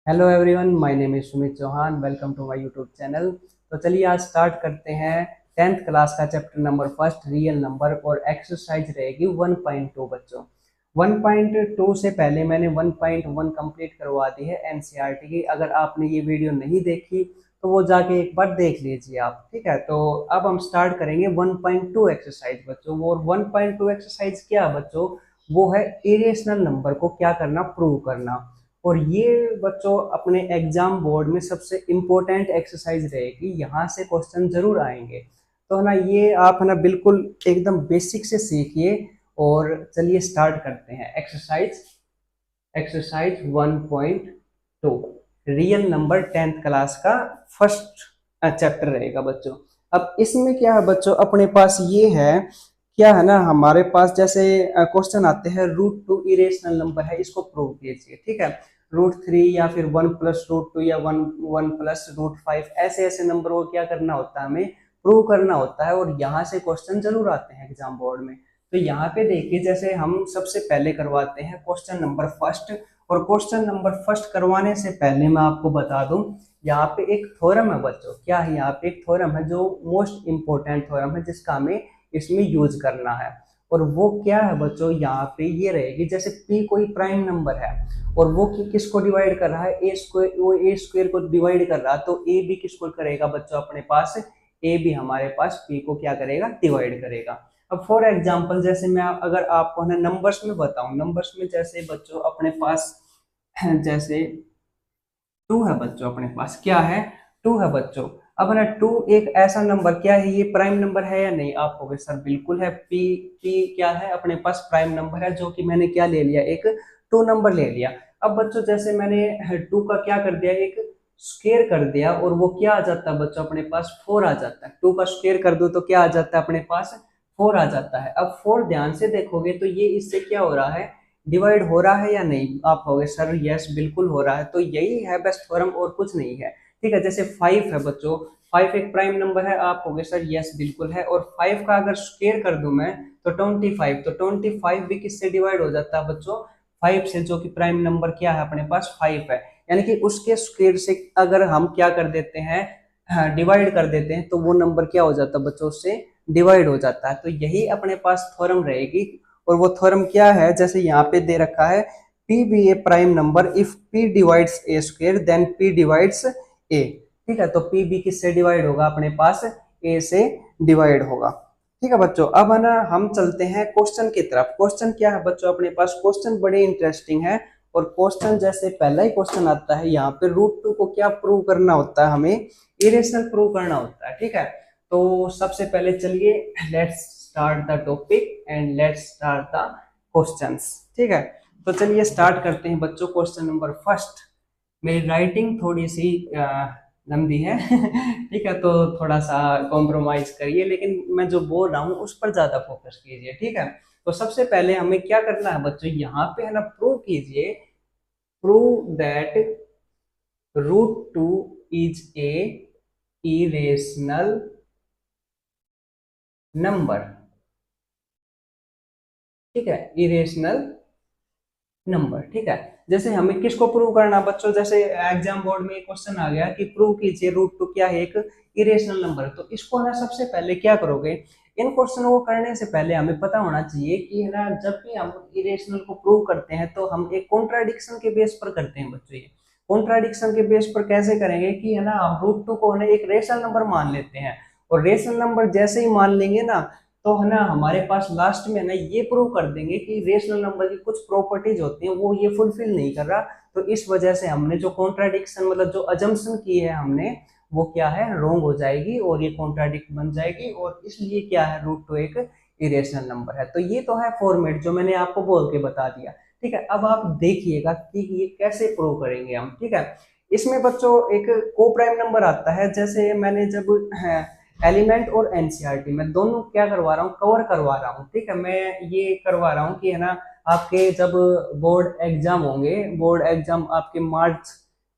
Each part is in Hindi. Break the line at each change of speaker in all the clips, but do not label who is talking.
Hello everyone, my name is Sumit Chauhan. Welcome to my YouTube channel. तो चलिए आज स्टार्ट करते हैं 10th क्लास का chapter number first, real number, और एक्सरसाइज रहेगी 1.2 बच्चों। 1.2 से पहले मैंने 1.1 कंप्लीट करवा दी है एनसीईआरटी की। अगर आपने ये वीडियो नहीं देखी तो वो जाके एक बार देख लीजिए आप, ठीक है। तो अब हम स्टार्ट करेंगे 1.2 एक्सरसाइज बच्चों। वो 1.2 एक्सरसाइज क्या है बच्चों? वो है इरेशनल नंबर को क्या करना, प्रूव करना। और ये बच्चों अपने एग्जाम बोर्ड में सबसे इम्पोर्टेंट एक्सरसाइज रहेगी, यहाँ से क्वेश्चन जरूर आएंगे। तो है ना, ये आप है ना बिल्कुल एकदम बेसिक से सीखिए। और चलिए स्टार्ट करते हैं exercise. Exercise 1.2 real number 10th class का फर्स्ट चैप्टर रहेगा बच्चों। अब इसमें क्या है बच्चों, अपने पास ये है, क्या है ना, हमारे पास जैसे क्वेश्चन आते हैं रूट 2 इरेशनल नंबर है, इसको प्रूव कीजिए, ठीक है। रूट 3 या फिर 1+√2 या 1+√5 ऐसे ऐसे नंबर को क्या करना होता है, हमें प्रूव करना होता है। और यहाँ से क्वेश्चन जरूर आते हैं एग्जाम बोर्ड में। तो यहाँ पे देखिए, जैसे हम सबसे पहले करवाते हैं क्वेश्चन नंबर फर्स्ट। और क्वेश्चन नंबर फर्स्ट करवाने से पहले मैं आपको बता दूं, यहाँ पे एक थ्योरम है बच्चों। क्या है? यहाँ पे एक थ्योरम है जो मोस्ट इंपोर्टेंट थ्योरम है, जिसका हमें इसमें यूज करना है। और वो क्या है बच्चों, यहाँ पे ये रहेगी, जैसे p कोई प्राइम नंबर है और वो किसको डिवाइड कर रहा है, ए स्क्वायर, वो ए स्क्वायर को डिवाइड कर रहा है, तो ए भी किसको करेगा बच्चों अपने पास, ए भी हमारे पास p को क्या करेगा, डिवाइड करेगा। अब फॉर एग्जाम्पल जैसे मैं अगर आपको ना नंबर्स में बताऊं, नंबर्स में जैसे बच्चों अपने पास जैसे 2 है बच्चों, अपने पास क्या है, 2 है बच्चों। अब ना 2 एक ऐसा नंबर, क्या है ये, प्राइम नंबर है या नहीं? आप कहोगे सर बिल्कुल है, पी क्या है, अपने पास प्राइम नंबर है, जो कि मैंने क्या ले लिया, एक 2 नंबर ले लिया। अब बच्चों जैसे मैंने 2 का क्या कर दिया, एक स्क्वायर कर दिया, और वो क्या आ जाता है बच्चों अपने पास, 4 आ जाता है। 2 का स्क्वायर कर दो तो क्या आ जाता है अपने पास, 4 आ जाता है। अब 4 ध्यान से देखोगे तो ये इससे क्या हो रहा है, डिवाइड हो रहा है या नहीं? आप कहोगे सर यस बिल्कुल हो रहा है। तो यही है बेस्ट थ्योरम, और कुछ नहीं है, ठीक है। जैसे 5 है बच्चों, 5 एक प्राइम नंबर है, आप कहोगे सर यस बिल्कुल है। और 5 का अगर स्क्वायर कर दूं मैं तो 25, तो 25 भी किससे डिवाइड हो जाता है बच्चों, 5 से, जो कि प्राइम नंबर क्या है अपने पास, 5 है। यानी कि उसके स्क्वायर से अगर हम क्या कर देते हैं, डिवाइड कर देते हैं, तो वो नंबर क्या हो जाता है बच्चों, उससे डिवाइड हो जाता है। तो यही अपने पास थ्योरम रहेगी। और वो थ्योरम क्या है, जैसे यहाँ पे दे रखा है, p be a prime number if p divides a square then p divides a। ठीक है, तो p भी किससे डिवाइड होगा अपने पास, a से डिवाइड होगा। ठीक है बच्चों, अब है ना हम चलते हैं क्वेश्चन की तरफ। क्वेश्चन क्या है बच्चों अपने पास, क्वेश्चन बड़े इंटरेस्टिंग है। और क्वेश्चन जैसे पहला ही क्वेश्चन आता है, यहाँ पे रूट 2 को क्या प्रूव करना होता है, हमें इरेशनल प्रूव करना होता है, ठीक है। तो सबसे पहले चलिए let's start the topic and let's start the questions, ठीक है। तो चलिए स्टार्ट करते हैं बच्चों, क्वेश्चन नंबर फर्स्ट। मेरी राइटिंग थोड़ी सी लंबी है ठीक है, तो थोड़ा सा कॉम्प्रोमाइज करिए, लेकिन मैं जो बोल रहा हूँ उस पर ज्यादा फोकस कीजिए, ठीक है। तो सबसे पहले हमें क्या करना है बच्चों, यहाँ पे है ना प्रूव कीजिए, prove that root 2 is a irrational number, ठीक है, इरेशनल नंबर, ठीक है। जैसे हमें किसको प्रूव करना बच्चों, जैसे एग्जाम बोर्ड में क्वेश्चन आ गया कि प्रूव कीजिए रूट 2 क्या है, एक इरेशनल नंबर। तो इसको ना सबसे पहले क्या करोगे, इन क्वेश्चन को करने से पहले हमें पता होना चाहिए कि है ना, जब भी हम इरेशनल को प्रूव करते हैं तो हम एक कॉन्ट्राडिक्शन के बेस पर करते हैं बच्चों। ये कॉन्ट्राडिक्शन के बेस पर कैसे करेंगे कि है ना, हम रूट 2 को है ना एक रेशनल नंबर मान लेते हैं। और रेशनल नंबर जैसे ही मान लेंगे ना, तो है ना हमारे पास लास्ट में ना ये प्रूव कर देंगे कि रेशनल नंबर की कुछ प्रॉपर्टीज होती हैं वो ये फुलफिल नहीं कर रहा। तो इस वजह से हमने जो कॉन्ट्राडिक्शन, मतलब जो अजम्पशन की है हमने, वो क्या है, रॉन्ग हो जाएगी और ये कॉन्ट्राडिक्ट बन जाएगी। और इसलिए क्या है, रूट 2 एक इरेशनल नंबर है। तो ये तो है फॉर्मेट जो मैंने आपको बोल के बता दिया, ठीक है। अब आप देखिएगा कि ये कैसे प्रूव करेंगे हम, ठीक है। इसमें बच्चों एक को प्राइम नंबर आता है, जैसे मैंने जब एलिमेंट और एनसीईआरटी में दोनों क्या करवा रहा हूँ, कवर करवा रहा हूँ, ठीक है। मैं ये करवा रहा हूँ कि है ना, आपके जब बोर्ड एग्जाम होंगे, बोर्ड एग्जाम आपके मार्च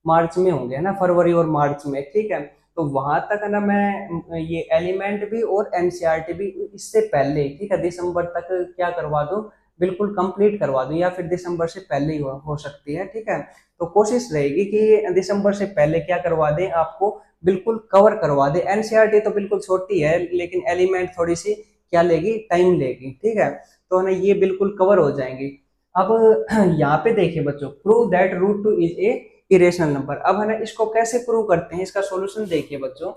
मार्च में होंगे, है ना, फरवरी और मार्च में, ठीक है। तो वहां तक है ना मैं ये एलिमेंट भी और एनसीईआरटी भी इससे पहले, ठीक है, दिसंबर तक क्या करवा दूं, बिल्कुल कंप्लीट करवा दूं, या फिर दिसंबर से पहले ही हो सकती है। ठीक है, तो कोशिश रहेगी कि दिसंबर से पहले क्या करवा दें, आपको बिल्कुल कवर करवा दे। एनसीईआरटी तो बिल्कुल छोटी है, लेकिन एलिमेंट थोड़ी सी क्या लेगी, टाइम लेगी। ठीक है, तो है ना ये बिल्कुल कवर हो जाएंगे। अब यहाँ पे देखिए बच्चों, prove that root two is a irrational number. अब है ना इसको कैसे प्रूव करते हैं, इसका सॉल्यूशन देखिए बच्चों।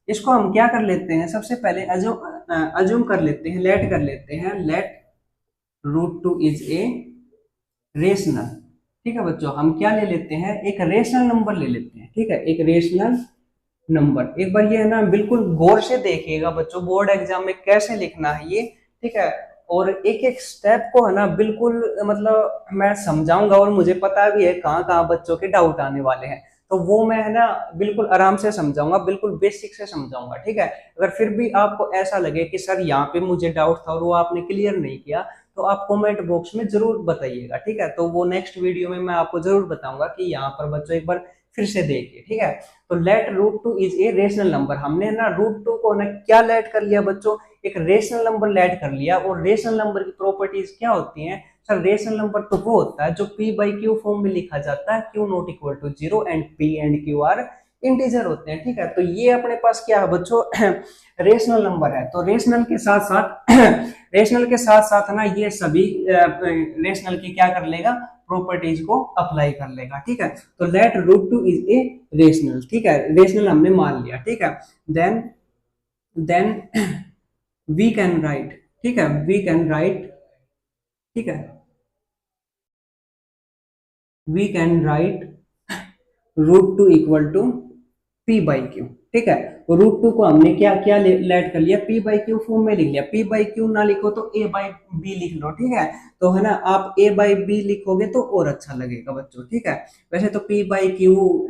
इसको हम क्या कर लेते हैं, सबसे पहले अज्यूम कर लेते हैं, लेट कर लेते हैं, let root two is a rational. ठीक है बच्चों, हम क्या ले लेते हैं, एक रेशनल नंबर ले लेते हैं। ठीक है, एक रेशनल नंबर। एक बार ये है ना बिल्कुल गौर से देखिएगा बच्चों, बोर्ड एग्जाम में कैसे लिखना है ये। ठीक है, और एक एक स्टेप को है ना बिल्कुल मतलब मैं समझाऊंगा, और मुझे पता भी है कहाँ कहाँ बच्चों के डाउट आने वाले हैं, तो वो मैं है ना बिल्कुल आराम से समझाऊंगा, बिल्कुल बेसिक से समझाऊंगा। ठीक है, अगर फिर भी आपको ऐसा लगे कि सर यहाँ पे मुझे डाउट था और वो आपने क्लियर नहीं किया, तो आप कमेंट बॉक्स में जरूर बताइएगा। ठीक है, तो वो नेक्स्ट वीडियो में मैं आपको जरूर बताऊंगा कि यहाँ पर बच्चों एक बार फिर से देखिए। ठीक है, तो let root two is a rational number. हमने ना रूट टू को ना क्या लेट कर लिया बच्चों, एक रेशनल नंबर लेट कर लिया। और रेशनल नंबर की प्रॉपर्टीज क्या होती हैं सर, रेशनल नंबर तो वो होता है जो पी बाई क्यू फॉर्म में लिखा जाता है, Q not equal to zero and P and Q are integer होते हैं। ठीक है, तो ये अपने पास क्या है बच्चों, रेशनल नंबर है। तो रेशनल के साथ साथ रेशनल के साथ साथ ना ये सभी रेशनल की क्या कर लेगा, प्रॉपर्टीज को अप्लाई कर लेगा। ठीक है, तो let root two is a rational. ठीक है, रेशनल हमने मान लिया। ठीक है, then then we can write, ठीक है, वी कैन राइट, ठीक है, we can write root two equal to P by Q. ठीक है, तो रूट टू को हमने क्या क्या लेट कर लिया, पी बाई क्यू फॉर्म में लिख लिया। पी बाई क्यू ना लिखो तो ए बाई बी लिख लो। ठीक है, तो है ना आप ए बाई बी लिखोगे तो और अच्छा लगेगा बच्चों। ठीक है, वैसे तो P by Q,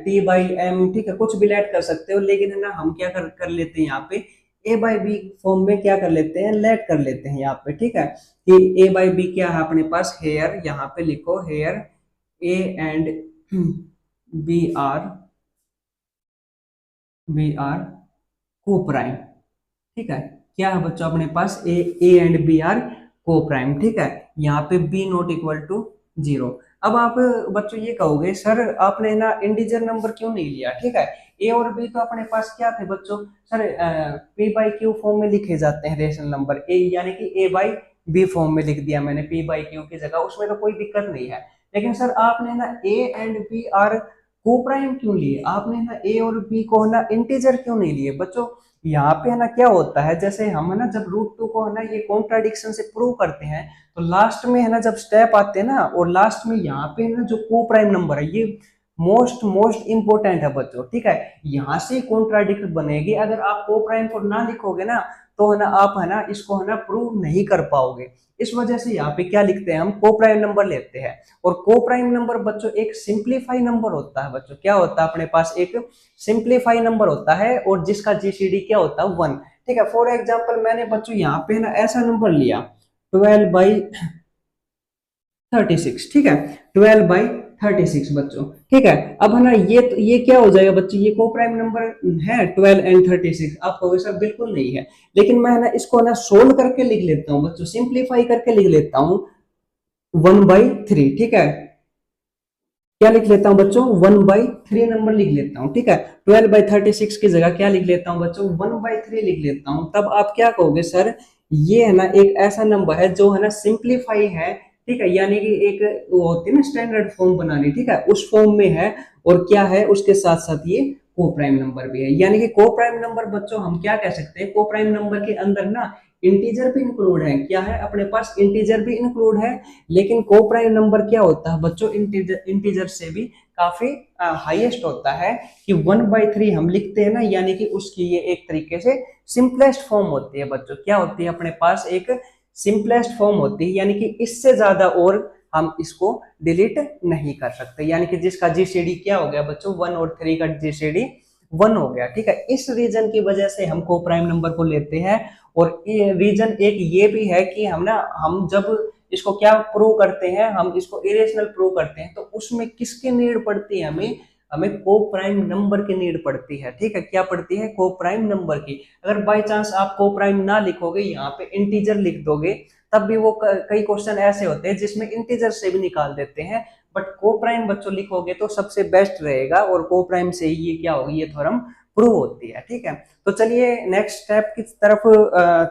T by M, ठीक है, कुछ भी लेट कर सकते हो, लेकिन है ना हम क्या कर लेते हैं यहाँ पे, ए बाई बी फॉर्म में क्या कर लेते हैं, लेट कर लेते हैं यहाँ पे। ठीक है, कि ए बाई बी क्या है अपने पास, हेयर, यहाँ पे लिखो here A and B are, B are को प्राइम। ठीक है, क्या है बच्चों अपने पास, ए एंड बी आर को प्राइम। ठीक है, यहाँ पे B not equal to zero. अब आप बच्चों ये कहोगे सर आपने ना इंटीजर नंबर क्यों नहीं लिया। ठीक है, ए और बी तो अपने पास क्या थे बच्चों, sir P by Q form में लिखे जाते हैं रेशनल नंबर, ए यानी कि ए बाई बी फॉर्म में लिख दिया मैंने पी बाई क्यू की जगह, उसमें तो कोई दिक्कत नहीं है। लेकिन सर आपने ना ए एंड बी आर को प्राइम क्यों लिए, आपने ना ए और बी को ना इंटीजर क्यों नहीं लिए बच्चों। यहाँ पे है ना क्या होता है, जैसे हम है ना जब रूट टू को है ना ये कॉन्ट्राडिक्शन से प्रूव करते हैं, तो लास्ट में है ना जब स्टेप आते हैं ना, और लास्ट में यहाँ पे है ना जो को प्राइम नंबर है, ये मोस्ट मोस्ट इंपोर्टेंट है बच्चों। ठीक है, यहाँ से कॉन्ट्राडिक्ट बनेगी, अगर आप को प्राइम को ना लिखोगे ना, तो है ना आप है ना इसको है ना प्रूव नहीं कर पाओगे। इस वजह से यहाँ पे क्या लिखते हैं, हम को प्राइम नंबर लेते हैं। और को प्राइम नंबर बच्चों एक सिंप्लीफाई नंबर होता है बच्चों, क्या होता है अपने पास, एक सिंप्लीफाई नंबर होता है, और जिसका जीसीडी क्या होता है, वन। ठीक है, फॉर एग्जांपल मैंने बच्चों यहाँ पे ना ऐसा नंबर लिया 12/36। ठीक है, 12/36 बच्चों। ठीक है, अब है ना ये क्या हो जाएगा बच्चों, ये को प्राइम नंबर है 12 एंड 36, आप कहोगे सर बिल्कुल नहीं है। लेकिन मैं ना इसको ना सोल्व करके लिख लेता हूँ बच्चों, सिंप्लीफाई करके लिख लेता हूँ 1/3। ठीक है, क्या लिख लेता हूं बच्चों, 1/3 नंबर लिख लेता हूं। ठीक है, 12/36 की जगह क्या लिख लेता हूं बच्चों, 1/3 लिख लेता हूं। तब आप क्या कहोगे सर, ये है ना एक ऐसा नंबर है जो है ना सिंप्लीफाई है। ठीक है, यानी कि एक वो होती है ना स्टैंडर्ड फॉर्म बनानी, ठीक है, उस फॉर्म में है। और क्या है उसके साथ साथ ये को प्राइम नंबर भी है। यानी कि को प्राइम नंबर बच्चों हम क्या कह सकते हैं, को प्राइम नंबर के अंदर ना इंटीजर भी इंक्लूड है। क्या है अपने पास, इंटीजर भी इंक्लूड है। लेकिन को प्राइम नंबर क्या होता है बच्चों, इंटीजर से भी काफी हाईएस्ट होता है, कि 1/3 हम लिखते हैं ना, यानी कि उसकी ये एक तरीके से सिंपलेस्ट फॉर्म होती है बच्चों। क्या होती है अपने पास, एक सिंपलेस्ट फॉर्म होती है, यानी कि इससे ज्यादा और हम इसको डिलीट नहीं कर सकते। यानी कि जिसका जीसीडी क्या हो गया बच्चों, 1 और 3 का जीसीडी 1 हो गया। ठीक है, इस रीजन की वजह से हम को प्राइम नंबर को लेते हैं। और रीजन एक ये भी है कि हम जब इसको क्या प्रूव करते हैं, हम इसको इरेशनल प्रूव करते हैं, तो उसमें किसकी नीड पड़ती है, हमें हमें को प्राइम नंबर की नीड पड़ती है। ठीक है, क्या पड़ती है, को प्राइम नंबर की। अगर बाय चांस आप को प्राइम ना लिखोगे, यहाँ पे इंटीजर लिख दोगे, तब भी वो कई क्वेश्चन ऐसे होते हैं जिसमें इंटीजर से भी निकाल देते हैं, बट को प्राइम बच्चों लिखोगे तो सबसे बेस्ट रहेगा, और को प्राइम से ही ये क्या होगी, ये थ्योरम प्रूव होती है। ठीक है, तो चलिए नेक्स्ट स्टेप की तरफ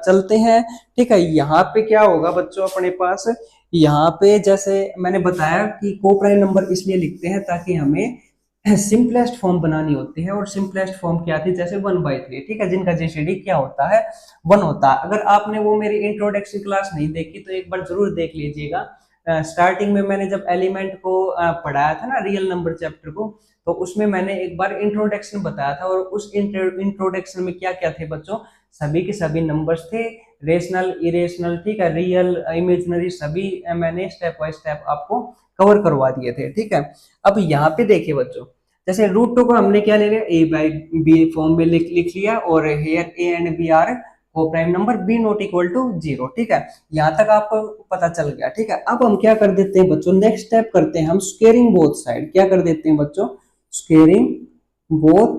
चलते हैं। ठीक है, यहाँ पे क्या होगा बच्चों अपने पास, यहाँ पे जैसे मैंने बताया कि को प्राइम नंबर इसलिए लिखते हैं ताकि हमें सिंपलेस्ट फॉर्म बनानी होती है, और सिंपलेस्ट फॉर्म क्या थी, जैसे 1/3, ठीक है, जिनका जीसीडी क्या होता है, 1 होता है। अगर आपने वो मेरी इंट्रोडक्शन क्लास नहीं देखी तो एक बार जरूर देख लीजिएगा। स्टार्टिंग में मैंने जब एलिमेंट को पढ़ाया था ना, रियल नंबर चैप्टर को, तो उसमें मैंने एक बार इंट्रोडक्शन बताया था, और उस इंट्रोडक्शन में क्या क्या थे बच्चों, सभी के सभी नंबर्स थे, रेशनल, इरेशनल, ठीक है, रियल, इमेजिनरी, सभी मैंने स्टेप बाय स्टेप आपको कवर करवा दिए थे। ठीक है, अब यहाँ पे देखिए बच्चों, जैसे रूट 2 को हमने क्या ले लिया, ए बाई बी फॉर्म में लिख लिया, और here A and B are को prime number, B not equal to 0। ठीक है, यहाँ तक आपको पता चल गया। ठीक है, अब हम क्या कर देते हैं बच्चों, नेक्स्ट स्टेप करते हैं हम स्क्वेयरिंग बोथ साइड। क्या कर देते हैं बच्चों, स्क्वेयरिंग बोथ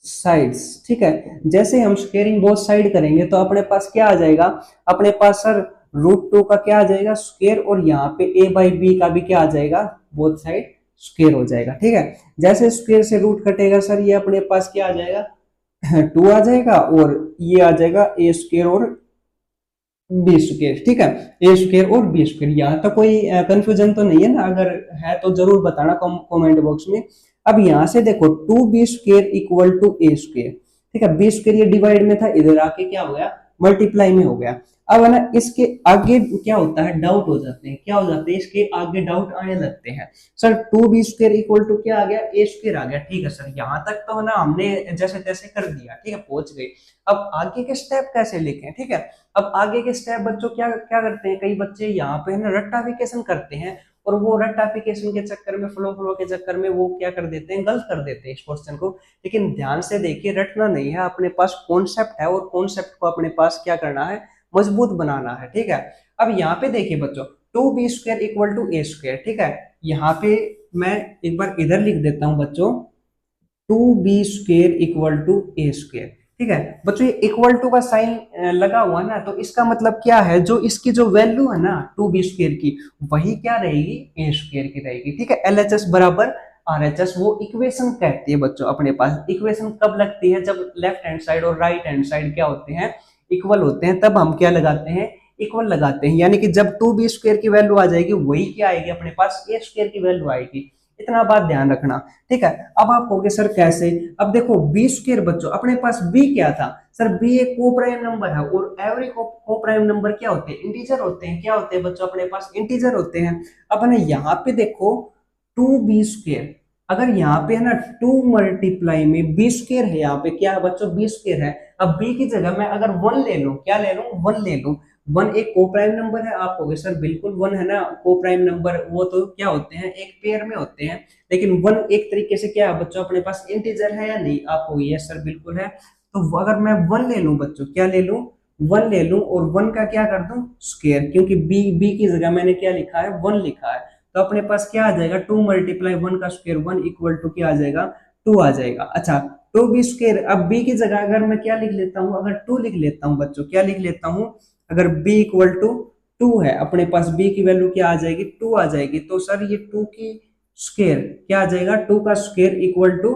साइड्स। ठीक है, जैसे हम स्क्वेयरिंग बोथ साइड करेंगे तो अपने पास क्या आ जाएगा, अपने पास सर रूट 2 का क्या आ जाएगा, स्क्वेयर, और यहाँ पे ए बाई बी का भी क्या आ जाएगा, बोथ साइड स्क्वेयर हो जाएगा। ठीक है, जैसे स्क्वेयर से रूट कटेगा सर, ये अपने पास क्या आ जाएगा, 2 आ जाएगा, और ये आ जाएगा ए स्क्वेयर और बी स्क्वेयर। ठीक है, ए स्क्वेयर और बी स्क्वेयर। यहाँ तो कोई कंफ्यूजन तो नहीं है ना, अगर है तो जरूर बताना कमेंट बॉक्स में। अब यहाँ से देखो 2b² equal to A square. ठीक है, बी स्क्वेयर ये डिवाइड में था, इधर आके क्या हो गया, मल्टीप्लाई में हो गया। अब है ना, इसके आगे क्या होता है, डाउट हो जाते हैं, क्या हो जाते हैं, इसके आगे डाउट आने लगते हैं। सर 2b² इक्वल टू क्या आ गया, ए स्क्वेयर आ गया। ठीक है सर, यहाँ तक तो है ना हमने जैसे तैसे कर दिया, ठीक है, पहुंच गए। अब आगे के स्टेप कैसे लिखें। ठीक है, अब आगे के स्टेप बच्चों क्या क्या करते हैं, कई बच्चे यहाँ पे है ना रट्टाफिकेशन करते हैं, और वो रट्टाफिकेशन के चक्कर में, फ्लो फ्लो के चक्कर में वो क्या कर देते हैं, गलत कर देते हैं इस क्वेश्चन को। लेकिन ध्यान से देखिए, रटना नहीं है, अपने पास कॉन्सेप्ट है, और कॉन्सेप्ट को अपने पास क्या करना है, मजबूत बनाना है। ठीक है, अब यहाँ पे देखिए बच्चों, 2b² equal to A square. ठीक है, यहाँ पे मैं एक बार इधर लिख देता हूँ बच्चों, 2b² equal to A square. ठीक है बच्चों, ये इक्वल टू का साइन लगा हुआ ना, तो इसका मतलब क्या है, जो इसकी जो वैल्यू है ना 2b² की, वही क्या रहेगी, ए स्क्वेयर की रहेगी। ठीक है, LHS बराबर RHS, वो इक्वेशन कहती है बच्चों अपने पास। इक्वेशन कब लगती है, जब लेफ्ट हैंड साइड और राइट हैंड साइड क्या होते हैं, इक्वल होते हैं, तब हम क्या लगाते हैं, इक्वल लगाते हैं। यानी कि जब 2b² की वैल्यू आ जाएगी, वही क्या आएगी, अपने पास ए स्क्वेयर की वैल्यू आएगी। इतना बात ध्यान रखना। ठीक है, अब आप कहोगे सर कैसे, अब देखो b² बच्चों, अपने पास b क्या था सर, b एक को प्राइम नंबर है, और एवरी को प्राइम नंबर क्या होते हैं, इंटीजर होते हैं। क्या होते हैं बच्चों, अपने पास इंटीजर होते हैं। अब है ना, यहाँ पे देखो 2b², अगर यहाँ पे है ना 2 मल्टीप्लाई में b² है, यहाँ पे क्या है बच्चों, b² है। अब b की जगह मैं अगर 1 ले लूं, क्या ले लूं, 1 ले लूं। 1 एक को प्राइम नंबर है, आप कहोगे सर बिल्कुल 1 है ना, को प्राइम नंबर वो तो क्या होते हैं, एक पेयर में होते हैं। लेकिन 1 एक तरीके से क्या है बच्चों, अपने पास इंटीजर है या नहीं, आप कहोगे यस सर बिल्कुल है। तो अगर मैं 1 ले लूं बच्चों, क्या ले लूं, 1 ले लूं, और 1 का क्या कर दूं, स्क्वायर, क्योंकि b की जगह मैंने क्या लिखा है, 1 लिखा है। तो अपने पास क्या आ जाएगा, 2 मल्टीप्लाई 1 का स्क्वायर 1 इक्वल टू क्या आ जाएगा, 2 आ जाएगा। अच्छा, 2b², अब b की जगह अगर मैं क्या लिख लेता हूँ, अगर 2 लिख लेता हूँ बच्चों, क्या लिख लेता हूँ, अगर b इक्वल टू 2 है, अपने पास b की वैल्यू क्या आ जाएगी, 2 आ जाएगी। तो सर ये 2 की स्क्वायर क्या आ जाएगा, 2 का स्क्वायर इक्वल टू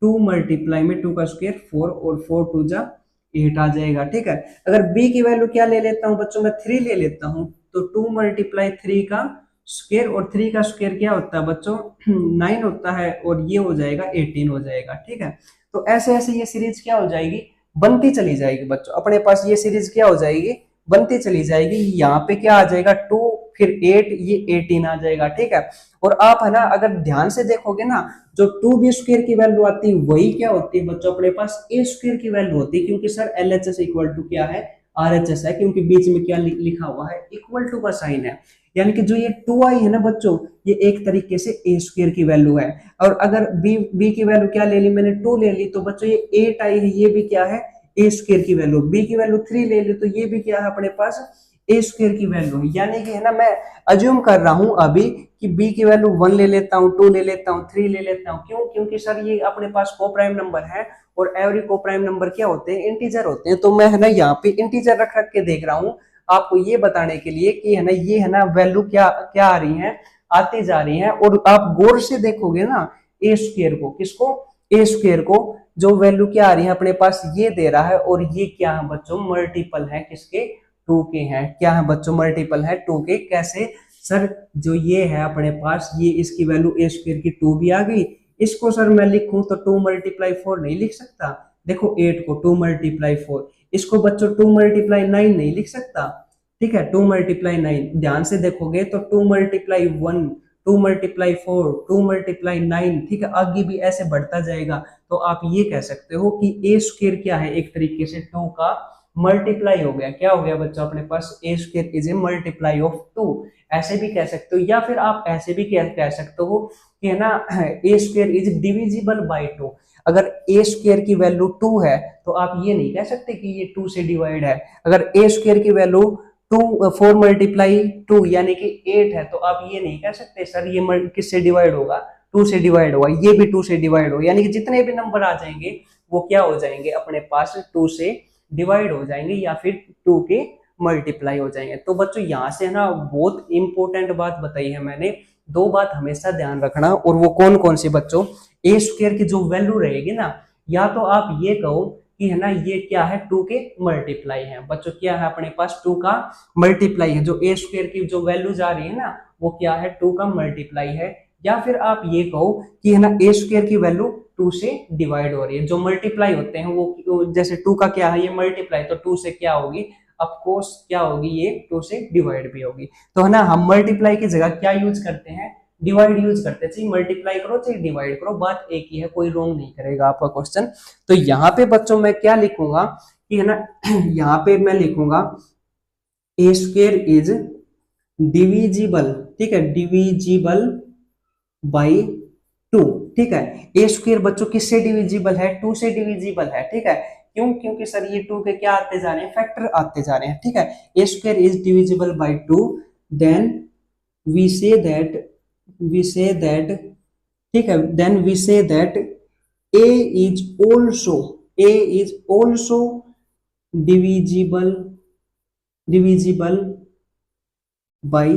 2 मल्टीप्लाई में 2 का स्क्वायर 4, और 4 2 जा 8 आ जाएगा। ठीक है, अगर b की वैल्यू क्या ले लेता हूँ बच्चों, मैं 3 ले लेता हूँ, तो 2 मल्टीप्लाई 3 का स्क्वायर, और 3 का स्क्वायर क्या होता है बच्चों, 9 होता है, और ये हो जाएगा 18 हो जाएगा। ठीक है, तो ऐसे ऐसे ये सीरीज क्या हो जाएगी, बनती चली जाएगी बच्चों, अपने पास ये सीरीज क्या हो जाएगी, बनती चली जाएगी। यहाँ पे क्या आ जाएगा, 2 फिर 8, ये 18 आ जाएगा। ठीक है, और आप है ना अगर ध्यान से देखोगे ना, जो 2b² की वैल्यू आती है, वही क्या होती है बच्चों, अपने पास a² की वैल्यू होती है। क्योंकि सर LHS इक्वल टू क्या है, RHS है, क्योंकि बीच में क्या लिखा हुआ है, इक्वल टू का साइन है। यानी कि जो ये 2i है ना बच्चों, ये एक तरीके से a² की वैल्यू है। और अगर b की वैल्यू क्या ले ली मैंने, 2 ले ली, तो बच्चों ये 8i है, ये भी क्या है, a² की वैल्यू। b की वैल्यू 3 ले ली, तो ये भी क्या है, अपने पास a² की वैल्यू है। यानी कि है ना, मैं अज्यूम कर रहा हूं अभी कि b की वैल्यू 1 ले लेता हूं, 2 ले लेता हूं, 3 ले लेता हूं। क्यों, क्योंकि सर ये अपने पास को प्राइम नंबर है, और एवरी को प्राइम नंबर क्या होते हैं, इंटीजर होते हैं। तो मैं है ना यहाँ पे इंटीजर रख रख के देख रहा हूँ। आपको ये बताने के लिए कि है ना ये है ना वैल्यू क्या क्या आ रही है, आती जा रही है। और आप गौर से देखोगे ना ए स्क्वायर को, किसको, ए स्क्वायर को, जो वैल्यू क्या आ रही है अपने पास ये दे रहा है, और ये क्या है बच्चों, मल्टीपल है किसके, 2 के हैं। क्या है बच्चों, मल्टीपल है 2 के। कैसे सर, जो ये है अपने पास, ये इसकी वैल्यू ए स्क्वायर की 2 भी आ गई, इसको सर मैं लिखूं तो 2 मल्टीप्लाई 4 नहीं लिख सकता। देखो 8 को 2 मल्टीप्लाई 4, इसको बच्चों 2 मल्टीप्लाई 9 नहीं लिख सकता। ठीक है, 2 मल्टीप्लाई 9, ध्यान से देखोगे तो 2 मल्टीप्लाई 1, 2 मल्टीप्लाई 4, 2 मल्टीप्लाई 9, ठीक है, आगे भी ऐसे बढ़ता जाएगा। तो आप ये कह सकते हो कि ए स्क्वायर क्या है, एक तरीके से 2 का मल्टीप्लाई हो गया। क्या हो गया बच्चों अपने पास, A square is a multiply of 2, ऐसे भी कह सकते हो। या फिर आप ऐसे भी कह सकते हो कि है ना ए स्क्वायर इज डिविजिबल बाई 2। अगर ए स्क्वायर की वैल्यू 2 है तो आप ये नहीं कह सकते कि ये 2 से डिवाइड है। अगर ए स्क्वायर की वैल्यू 4 मल्टीप्लाई 2 यानी कि 8 है, तो आप ये नहीं कह सकते सर ये किससे डिवाइड होगा, 2 से डिवाइड होगा, ये भी 2 से डिवाइड होगा। यानी कि जितने भी नंबर आ जाएंगे वो क्या हो जाएंगे अपने पास, 2 से डिवाइड हो जाएंगे या फिर 2 के मल्टीप्लाई हो जाएंगे। तो बच्चों यहाँ से है ना बहुत इंपॉर्टेंट बात बताई है मैंने, 2 बात हमेशा ध्यान रखना। और वो कौन कौन सी बच्चों, ए स्क्वायर की जो वैल्यू रहेगी ना, या तो आप ये कहो कि है ना ये क्या है, 2 के मल्टीप्लाई है। बच्चों क्या है अपने पास, 2 का मल्टीप्लाई है। जो ए स्क्वायर की जो वैल्यू जा रही है ना वो क्या है, 2 का मल्टीप्लाई है। या फिर आप ये कहो कि है ना ए स्क्वायर की वैल्यू 2 से डिवाइड हो रही है। जो मल्टीप्लाई होते हैं वो जैसे 2 का क्या है, ये मल्टीप्लाई, तो 2 से क्या होगी, ऑफ कोर्स क्या होगी, ये 2 से डिवाइड भी होगी। तो है ना हम मल्टीप्लाई की जगह क्या यूज करते हैं, डिवाइड यूज करते हैं। चाहे मल्टीप्लाई करो चाहे डिवाइड करो, बात एक ही है, कोई रोंग नहीं करेगा आपका क्वेश्चन। तो यहाँ पे बच्चों मैं क्या लिखूंगा कि है ना यहाँ पे मैं लिखूंगा ए स्क्वायर इज डिविजिबल, ठीक है, डिविजिबल बाई 2। ठीक है, ए स्क्वायर बच्चों किससे डिविजिबल है, 2 से डिविजिबल है। ठीक है, क्यों, क्योंकि सर ये 2 के क्या आते जा रहे हैं, फैक्टर आते जा रहे हैं। ठीक है, A square is divisible by 2, then we say that, we say that, ठीक है, then we say that A is also, A is also divisible, divisible by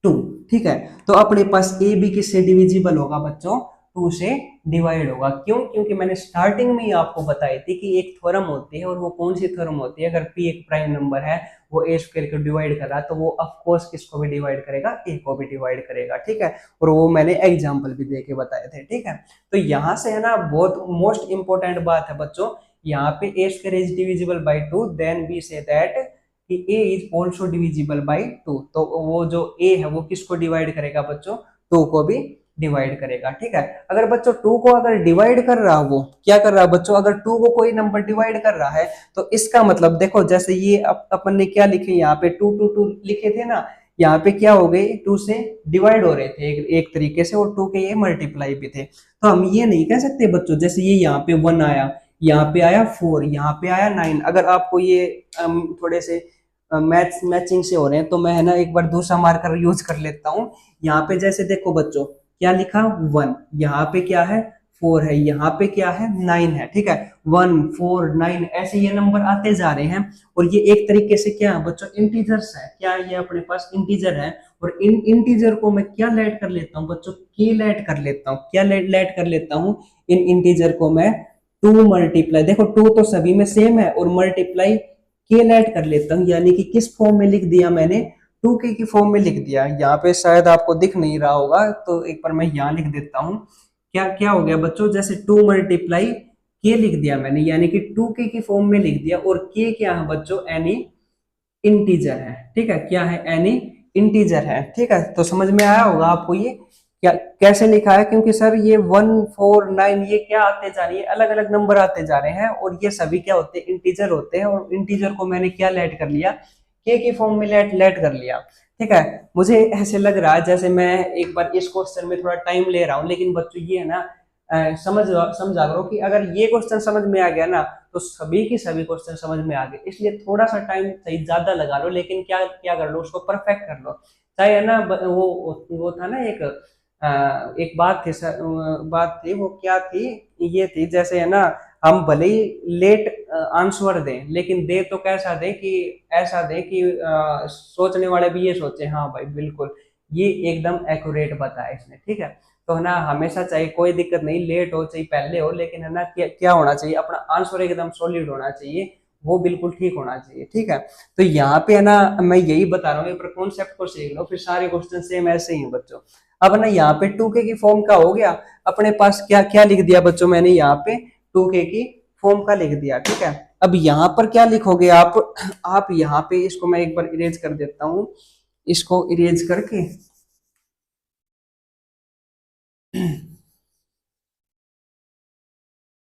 2। ठीक है, तो अपने पास ए भी किससे डिविजिबल होगा बच्चों, 2 से डिवाइड होगा। क्यों, क्योंकि मैंने स्टार्टिंग में ही आपको बताई थी कि एक थ्योरम होती है, और वो कौन सी थ्योरम होती है, अगर पी एक प्राइम नंबर है, वो ए स्क्वायर को डिवाइड कर रहा है, तो वो ऑफ कोर्स किसको भी डिवाइड करेगा, ए को भी डिवाइड करेगा। ठीक है, और वो मैंने एग्जांपल भी देके बताए थे। ठीक है, तो यहाँ से है ना बहुत मोस्ट इंपोर्टेंट बात है बच्चों, यहाँ पे A square is divisible by 2, then we say that कि a is also divisible by 2। तो वो जो a है वो किसको डिवाइड करेगा बच्चों, 2 को भी डिवाइड करेगा। ठीक है, अगर बच्चों 2 को अगर डिवाइड कर रहा वो क्या कर रहा है बच्चों, अगर 2 को कोई नंबर डिवाइड कर रहा है तो इसका मतलब देखो, जैसे ये अपन ने क्या लिखे यहाँ पे 2 2 2 लिखे थे ना, यहाँ पे क्या हो गए, 2 से डिवाइड हो रहे थे एक तरीके से, और 2 के ये मल्टीप्लाई भी थे। तो हम ये नहीं कह सकते बच्चों, जैसे ये यहाँ पे 1 आया, यहाँ पे आया 4, यहाँ पे आया 9। अगर आपको ये थोड़े से मैचिंग से हो रहे हैं तो मैं है ना एक बार दूसरा मार्कर यूज कर लेता हूँ। यहाँ पे जैसे देखो बच्चों क्या लिखा 1, यहाँ पे क्या है 4 है, यहाँ पे क्या है 9 है। ठीक है, 1 4 9 ऐसे ये नंबर आते जा रहे हैं, और ये एक तरीके से क्या है बच्चों, इंटीजर्स है। क्या ये अपने पास इंटीजर है, और इन इंटीजर को मैं क्या लेट कर लेता हूँ बच्चों, के लेट कर लेता हूँ। क्या लेट कर लेता हूँ, इन इंटीजर को मैं 2 मल्टीप्लाई, देखो 2 तो सभी में सेम है, और मल्टीप्लाई के लेट कर लेता हूँ। यानी कि किस फॉर्म में लिख दिया मैंने, 2k की फॉर्म में लिख दिया। यहाँ पे शायद आपको दिख नहीं रहा होगा, तो एक बार मैं यहाँ लिख देता हूँ। क्या क्या हो गया बच्चों, जैसे 2 मल्टीप्लाई के लिख दिया मैंने, यानी कि 2k की फॉर्म में लिख दिया। और k क्या है बच्चों, एनी इंटीजर है। ठीक है, क्या है, एनी इंटीजर है। ठीक है, तो समझ में आया होगा आपको ये क्या कैसे लिखा है, क्योंकि सर ये 1 4 9 ये क्या आते जा रही है, अलग अलग नंबर आते जा रहे हैं, और ये सभी क्या होते हैं, इंटीजर होते हैं। और इंटीजर को मैंने क्या लेट कर लिया, के की फॉर्म में लेट कर लिया। ठीक है, मुझे ऐसे लग रहा है जैसे मैं एक बार इस क्वेश्चन में थोड़ा टाइम ले रहा हूँ, लेकिन बच्चों ये है ना समझा करो कि अगर ये क्वेश्चन समझ में आ गया ना तो सभी की सभी क्वेश्चन समझ में आ गए। इसलिए थोड़ा सा टाइम सही ज्यादा लगा लो, लेकिन क्या क्या कर लो, उसको परफेक्ट कर लो। चाहे है ना वो था ना एक बात थी, वो क्या थी, ये थी जैसे है ना हम भले ही लेट आंसर दें, लेकिन दे तो कैसा दे कि ऐसा दे कि सोचने वाले भी ये सोचे हाँ भाई बिल्कुल ये एकदम एक्यूरेट बताया इसने, ठीक है। तो है ना हमेशा चाहिए, कोई दिक्कत नहीं, लेट हो चाहे पहले हो, लेकिन है ना क्या होना चाहिए, अपना आंसर एकदम सॉलिड होना चाहिए, वो बिल्कुल ठीक होना चाहिए, ठीक है। तो यहाँ पे है ना मैं यही बता रहा हूँ, पर कॉन्सेप्ट को सीख लो, फिर सारे क्वेश्चन सेम ऐसे ही हैं बच्चों। अब ना यहाँ पे टू के की फॉर्म का हो गया, अपने पास क्या क्या लिख दिया बच्चों, मैंने यहाँ पे टू के की फॉर्म का लिख दिया, ठीक है। अब यहाँ पर क्या लिखोगे आप यहाँ पे इसको मैं एक बार इरेज कर देता हूँ, इसको इरेज करके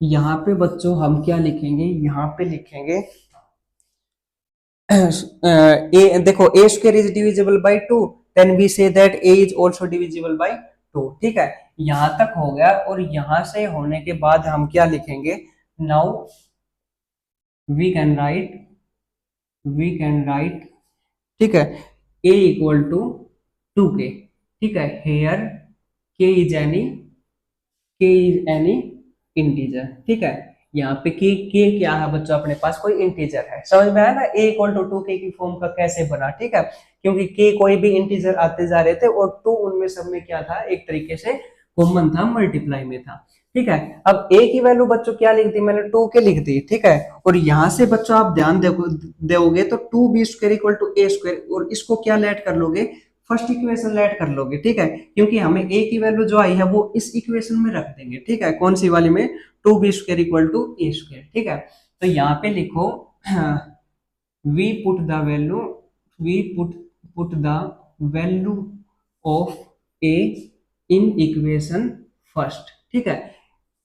यहाँ पे बच्चों हम क्या लिखेंगे, यहाँ पे लिखेंगे ए, देखो a square is divisible by two, then we say that A is also divisible by two, ठीक है। यहां तक हो गया, और यहां से होने के बाद हम क्या लिखेंगे, नाउ वी कैन राइट, ठीक है, ए इक्वल टू टू के, ठीक है, हेयर के इज एनी, के इज एनी इंटीजर, ठीक है। यहाँ पे के क्या है बच्चों, अपने पास कोई इंटीजर है, समझ में आया ना, ए इक्वल टू टू के की फॉर्म का कैसे बना, ठीक है। क्योंकि के कोई भी इंटीजर आते जा रहे थे, और टू उनमें सब में क्या था, एक तरीके से कॉमन था, मल्टीप्लाई में था, ठीक है। अब ए की वैल्यू बच्चों क्या लिख दी मैंने, टू के लिख दी, ठीक है। और यहां से बच्चों आप ध्यान दोगे तो two B square equal to A square, और इसको क्या लेट कर लोगे, फर्स्ट इक्वेशन लेट कर लोगे, ठीक है। क्योंकि हमें ए की वैल्यू जो आई है वो इस इक्वेशन में रख देंगे, ठीक है, कौन सी वाली में, two B square equal to A square, ठीक है। तो यहाँ पे लिखो we put the value, we put the value of A in equation first, ठीक है।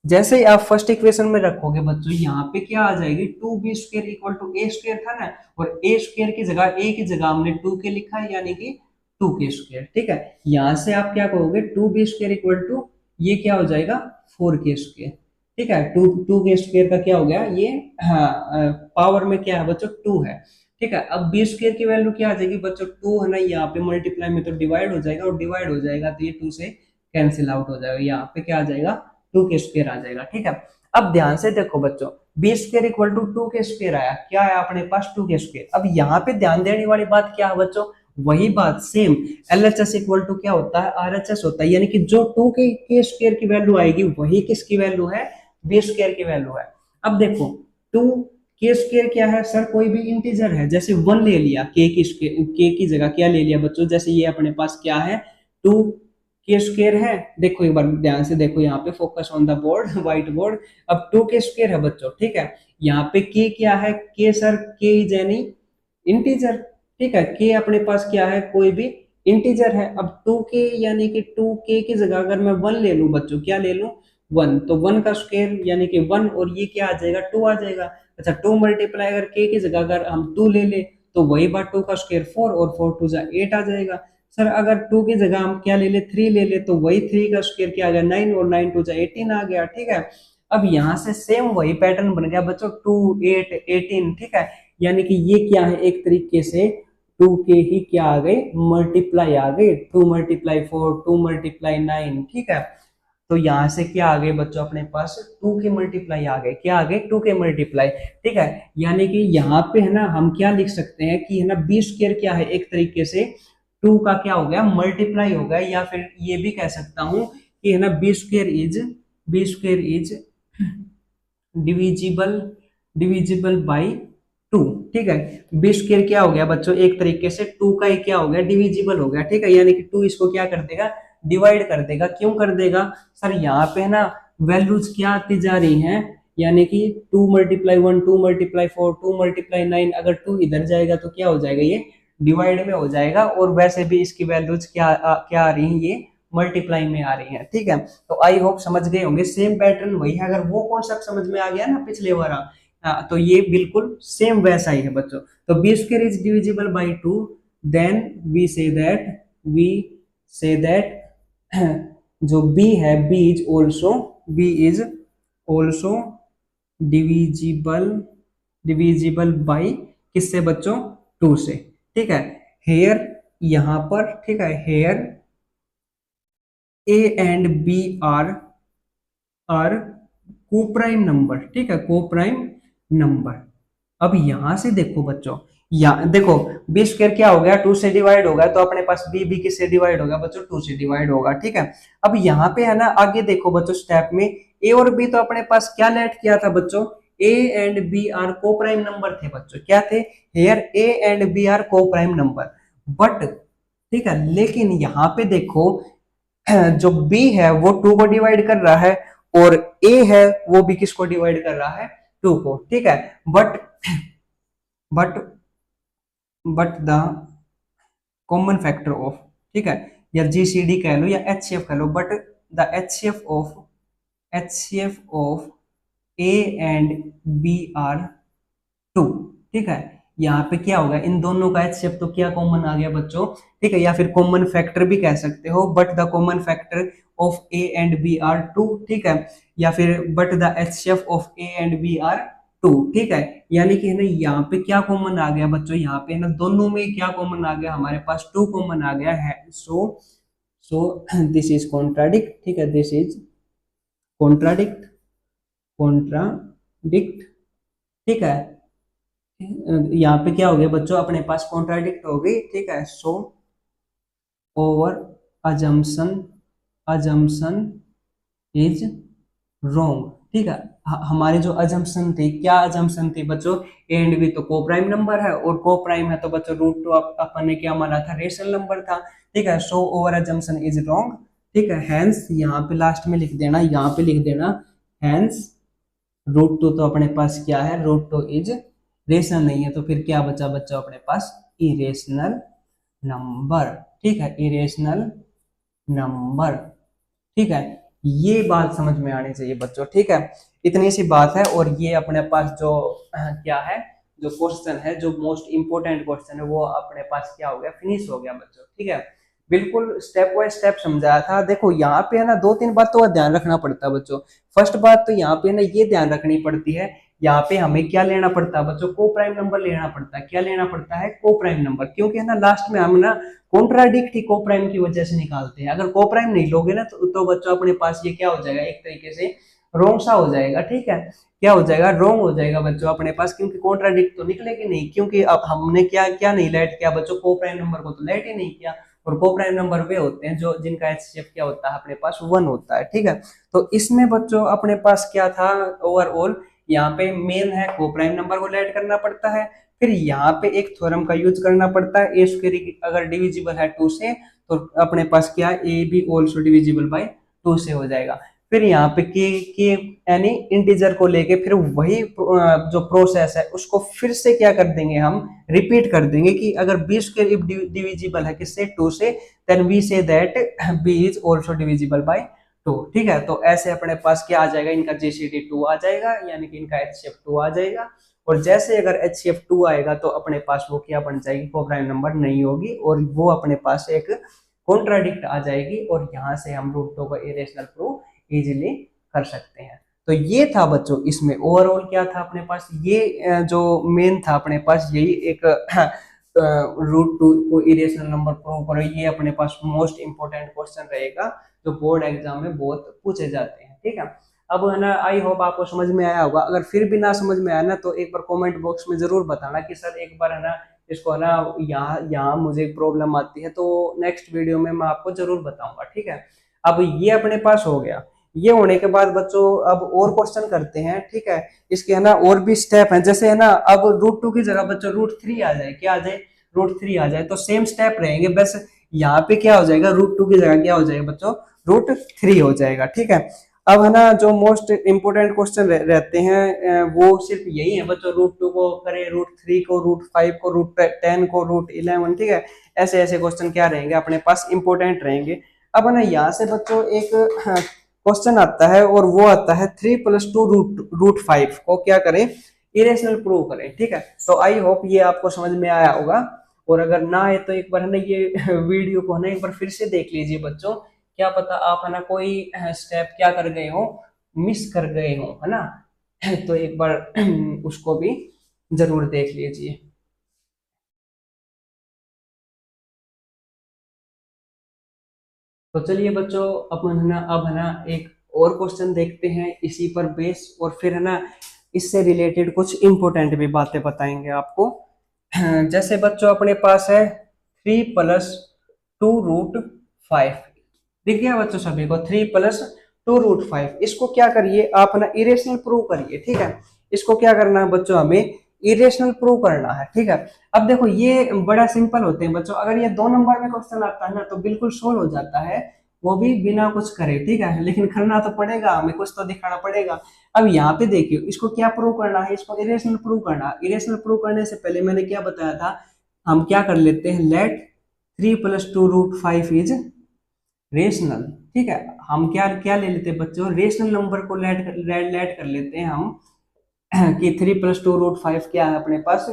जैसे ही आप फर्स्ट इक्वेशन में रखोगे बच्चों, यहाँ पे क्या आ जाएगी, two B square equal to A square था ना, और ए स्क्वायर की जगह, ए की जगह हमने टू के लिखा है, यानी कि टू के स्क्वायर, ठीक है। यहां से आप क्या कहोगे, two B square equal to, ये क्या हो जाएगा, फोर के स्क्वायर, ठीक है। टू टू के स्क्वायर का क्या हो गया ये, हाँ पावर में क्या है बच्चों, टू है, ठीक है। अब बी स्क्वायर की वैल्यू क्या आ जाएगी बच्चों, टू है ना, यहाँ पे मल्टीप्लाई में तो डिवाइड हो जाएगा, और डिवाइड हो जाएगा तो ये टू से कैंसिल आउट हो जाएगा, यहाँ पे क्या आ जाएगा, टू के स्क्वायर आ जाएगा, ठीक है। अब ध्यान से देखो बच्चों, B square equal to two के स्क्वायर आया, क्या है अपने पास, टू के स्क्वायर। अब यहाँ पे ध्यान देने वाली बात क्या है बच्चों, वही बात same, L H S equal to क्या होता है, आर एच एस होता है, यानी कि जो टू के स्क्वायर की वैल्यू आएगी वही किसकी वैल्यू है, बी स्क्वायर की वैल्यू है। अब देखो टू के स्क्वायर क्या है सर, कोई भी इंटीजर है, जैसे वन ले लिया, के की जगह क्या ले लिया बच्चों, जैसे ये अपने पास क्या है, टू के स्क्वायर है, देखो एक बार ध्यान से देखो, यहाँ पे focus on the board, white board. अब टू के स्क्वायर है बच्चों, ठीक है। यहाँ पे के क्या है, के सर के इज एनी इंटीजर, ठीक है, के अपने पास क्या है, कोई भी इंटीजर है। अब टू के यानी कि टू के की जगह अगर मैं वन ले लूं बच्चों, क्या ले लूं, वन, तो वन का स्क्वायर यानी कि वन, और ये क्या आ जाएगा, टू आ जाएगा। अच्छा, टू मल्टीप्लाई अगर के की जगह अगर हम टू ले ले, तो वही बात, टू का स्क्वायर फोर, और फोर टू जा एट आ जाएगा। सर अगर टू की जगह हम क्या ले ले, थ्री ले ले, तो वही थ्री का स्क्वायर क्या आ गया, नाइन, और नाइन टू जा एटीन आ गया, ठीक है। अब यहाँ से सेम वही पैटर्न बन गया बच्चों, टू एट एटीन, ठीक है। यानी कि ये क्या है, एक तरीके से टू के ही क्या आ गए, मल्टीप्लाई आ गए, to multiply four, to multiply nine, ठीक है। तो यहां से क्या आ गए बच्चों, अपने पास टू के मल्टीप्लाई आ गए, क्या आ गए, टू के मल्टीप्लाई, ठीक है। यानी कि यहाँ पे है ना हम क्या लिख सकते हैं कि है ना बी स्क्वायर क्या है, एक तरीके से टू का क्या हो गया, मल्टीप्लाई हो गया, या फिर ये भी कह सकता हूं कि है ना B square is divisible divisible by two, ठीक है। बी स्क्वायर क्या हो गया बच्चों, एक तरीके से टू का ही क्या हो गया, डिविजिबल हो गया, ठीक है। यानी कि टू इसको क्या कर देगा, डिवाइड कर देगा, क्यों कर देगा सर, यहाँ पे ना वैल्यूज क्या आती जा रही हैं, यानी कि to multiply one, to multiply four, to multiply nine, अगर टू इधर जाएगा तो क्या हो जाएगा, ये डिवाइड में हो जाएगा, और वैसे भी इसकी वैल्यूज क्या आ रही हैं, ये मल्टीप्लाई में आ रही हैं, ठीक है। तो आई होप समझ गए होंगे, सेम पैटर्न वही है, अगर वो कॉन्सेप्ट समझ में आ गया ना पिछले वाला, तो ये बिल्कुल सेम वैसा ही है बच्चों। तो B square is divisible by two, then we say that जो बी है, B is also divisible divisible by किससे बच्चों, टू से, ठीक है। हेयर यहां पर, ठीक है, here A and B are coprime number, ठीक है, कोप्राइम नंबर। अब यहां से देखो बच्चों, यहाँ देखो बी स्क्वायर क्या हो गया, 2 से डिवाइड होगा, तो अपने पास बी बी किससे डिवाइड होगा बच्चों, 2 से डिवाइड होगा, ठीक है। अब यहाँ पे है ना, आगे देखो बच्चों स्टेप में ए और बी तो अपने पास क्या लेट किया था बच्चों, ए एंड बी आर को प्राइम नंबर थे बच्चों, क्या थे, here A and B are को प्राइम नंबर, बट ठीक है, लेकिन यहाँ पे देखो जो बी है वो 2 को डिवाइड कर रहा है, और ए है वो भी किसको डिवाइड कर रहा है, 2 को, ठीक है। But but but the common factor of, ठीक है, या जीसीडी कह लो या एचसीएफ कह लो, but the HCF of A and B are 2, ठीक है। यहाँ पे क्या होगा, इन दोनों का एचसीएफ तो क्या कॉमन आ गया बच्चों, ठीक है, या फिर कॉमन फैक्टर भी कह सकते हो, but the common factor of A and B are 2, ठीक है, या फिर but the HCF of A and B are 2, ठीक है। यानी कि है ना, यहाँ पे क्या कॉमन आ गया बच्चों, यहाँ पे है ना दोनों में क्या कॉमन आ गया, हमारे पास 2 कॉमन आ गया है, सो दिस इज कॉन्ट्राडिक्ट, ठीक है, दिस इज कॉन्ट्राडिक्ट, कॉन्ट्राडिक्ट, ठीक है। यहाँ पे क्या हो गया बच्चों, अपने पास कॉन्ट्राडिक्ट हो गई, ठीक है, सो our assumption, assumption is wrong, ठीक है। हमारे जो अजम्पशन थी, क्या अजम्पशन थी बच्चों, ए एंड बी तो को प्राइम नंबर है, और को प्राइम है तो बच्चों रूट टू अपन ने क्या माना था, रेशनल नंबर था, ठीक है, सो ओवर अजम्पशन इज रॉन्ग, ठीक है। हैंस यहाँ पे लास्ट में लिख देना, यहाँ पे लिख देना हैंस रूट टू तो अपने पास क्या है, रूट टू इज रेशनल नहीं है, तो फिर क्या बचा बच्चा अपने पास, इरेशनल नंबर, ठीक है, इरेशनल नंबर, ठीक है। ये बात समझ में आनी चाहिए बच्चों, ठीक है, इतनी सी बात है। और ये अपने पास जो क्या है, जो क्वेश्चन है, जो मोस्ट इंपोर्टेंट क्वेश्चन है, वो अपने पास क्या हो गया, फिनिश हो गया बच्चों, ठीक है। बिल्कुल स्टेप बाय स्टेप समझाया था। देखो यहाँ पे है ना 2-3 बातों का ध्यान रखना पड़ता है बच्चों। फर्स्ट बात तो यहाँ पे ना ये ध्यान रखनी पड़ती है, यहाँ पे हमें क्या लेना पड़ता है बच्चों, को प्राइम नंबर लेना पड़ता है, क्या लेना पड़ता है, को प्राइम नंबर, क्योंकि है ना लास्ट में हम ना कॉन्ट्राडिक्ट ही को प्राइम की वजह से निकालते हैं। अगर को प्राइम नहीं लोगे ना तो बच्चों अपने पास ये क्या हो जाएगा, एक तरीके से रोंग सा हो जाएगा, ठीक है, क्या हो जाएगा, रोंग हो जाएगा बच्चों अपने पास, क्योंकि कॉन्ट्राडिक्ट तो निकलेगी नहीं, क्योंकि अब हमने क्या क्या नहीं लेट किया बच्चों, को प्राइम नंबर को तो लेट ही नहीं किया। और को प्राइम नंबर वे होते हैं जो जिनका एचसीएफ क्या होता है अपने पास 1 होता है, ठीक है। तो इसमें बच्चों अपने पास क्या था, ओवरऑल यहाँ पे मेन है को प्राइम नंबर को लेट करना पड़ता है, फिर यहाँ पे एक थ्योरम का यूज करना पड़ता है, ए स्क्वायर अगर डिविजिबल है 2 से तो अपने पास क्या, A B also divisible by 2 से हो जाएगा। फिर यहाँ पे के यानी इंटीजर को लेके फिर वही जो प्रोसेस है उसको फिर से क्या कर देंगे, हम रिपीट कर देंगे कि अगर बी स्क्वायर इफ डिविजिबल है किससे, 2 से, then we say that B is also divisible by 2, ठीक है। तो ऐसे अपने पास क्या आ जाएगा, इनका जीसीडी 2 आ जाएगा, यानी कि इनका एचसीएफ 2 आ जाएगा। और जैसे अगर एचसीएफ 2 आएगा तो अपने पास वो क्या बन जाएगी, को प्राइम नंबर नहीं होगी, और वो अपने पास एक कॉन्ट्राडिक्ट आ जाएगी, और यहाँ से हम रूट टू का इरेशनल प्रूफ इजीली कर सकते हैं। तो ये था बच्चों, इसमें ओवरऑल क्या था अपने पास, ये जो मेन था अपने पास यही एक रूट टू को इरेशनल नंबर प्रूव करो, ये अपने पास मोस्ट इंपोर्टेंट क्वेश्चन रहेगा जो बोर्ड एग्जाम में बहुत पूछे जाते हैं, ठीक है। अब है ना, आई होप आपको समझ में आया होगा। अगर फिर भी ना समझ में आया ना तो एक बार कमेंट बॉक्स में जरूर बताना कि सर एक बार है ना इसको है ना, यहाँ यहाँ मुझे प्रॉब्लम आती है, तो नेक्स्ट वीडियो में मैं आपको जरूर बताऊंगा, ठीक है। अब ये अपने पास हो गया। ये होने के बाद बच्चों अब और क्वेश्चन करते हैं, ठीक है। इसके है ना और भी स्टेप हैं, जैसे है ना अब रूट टू की जगह बच्चों रूट थ्री आ जाए, क्या आ जाए, रूट थ्री आ जाए, तो सेम स्टेप रहेंगे, बस यहाँ पे क्या हो जाएगा, रूट टू की जगह क्या हो जाएगा बच्चों, रूट थ्री हो जाएगा, ठीक है। अब है ना जो मोस्ट इंपोर्टेंट क्वेश्चन रहते हैं वो सिर्फ यही है बच्चों, रूट टू को करे, रूट थ्री को, रूट फाइव को, रूट 10 को, रूट 11, ठीक है। ऐसे ऐसे क्वेश्चन क्या रहेंगे अपने पास, इंपोर्टेंट रहेंगे। अब है ना यहाँ से बच्चों एक क्वेश्चन आता है, और वो आता है 3+2 रूट 5 को क्या करें, इरेशनल प्रूव करें, ठीक है। तो आई होप ये आपको समझ में आया होगा, और अगर ना आए तो एक बार है ना ये वीडियो को है ना एक बार फिर से देख लीजिए बच्चों, क्या पता आप है ना कोई स्टेप क्या कर गए हो, मिस कर गए हो, है ना। तो एक बार उसको भी जरूर देख लीजिए। तो चलिए बच्चों अपन है ना अब है ना एक और क्वेश्चन देखते हैं इसी पर बेस, और फिर है ना इससे रिलेटेड कुछ इंपॉर्टेंट भी बातें बताएंगे आपको। जैसे बच्चों अपने पास है 3 + 2√5, दिख गया बच्चों सभी को? 3 + 2√5, इसको क्या करिए आप ना इरेशनल प्रूव करिए, ठीक है। इसको क्या करना है बच्चों, हमें इरेशनल प्रूव करना है, ठीक है। अब देखो ये बड़ा सिंपल होते हैं बच्चों, अगर ये 2 नंबर में क्वेश्चन आता है ना तो बिल्कुल सोल्व हो जाता है, वो भी बिना कुछ करे, ठीक है। लेकिन करना तो पड़ेगा हमें, कुछ तो दिखाना पड़ेगा। अब यहाँ पे देखिए इसको क्या प्रूव करना है, इसको इरेशनल प्रूव करना है। इरेशनल प्रूव करने से पहले मैंने क्या बताया था, हम क्या कर लेते हैं, लेट 3 + 2√5 इज रेशनल, ठीक है। हम क्या क्या ले लेते हैं बच्चों, रेशनल नंबर को लेट कर लेते हैं हम कि 3 + 2√5 क्या है अपने पास,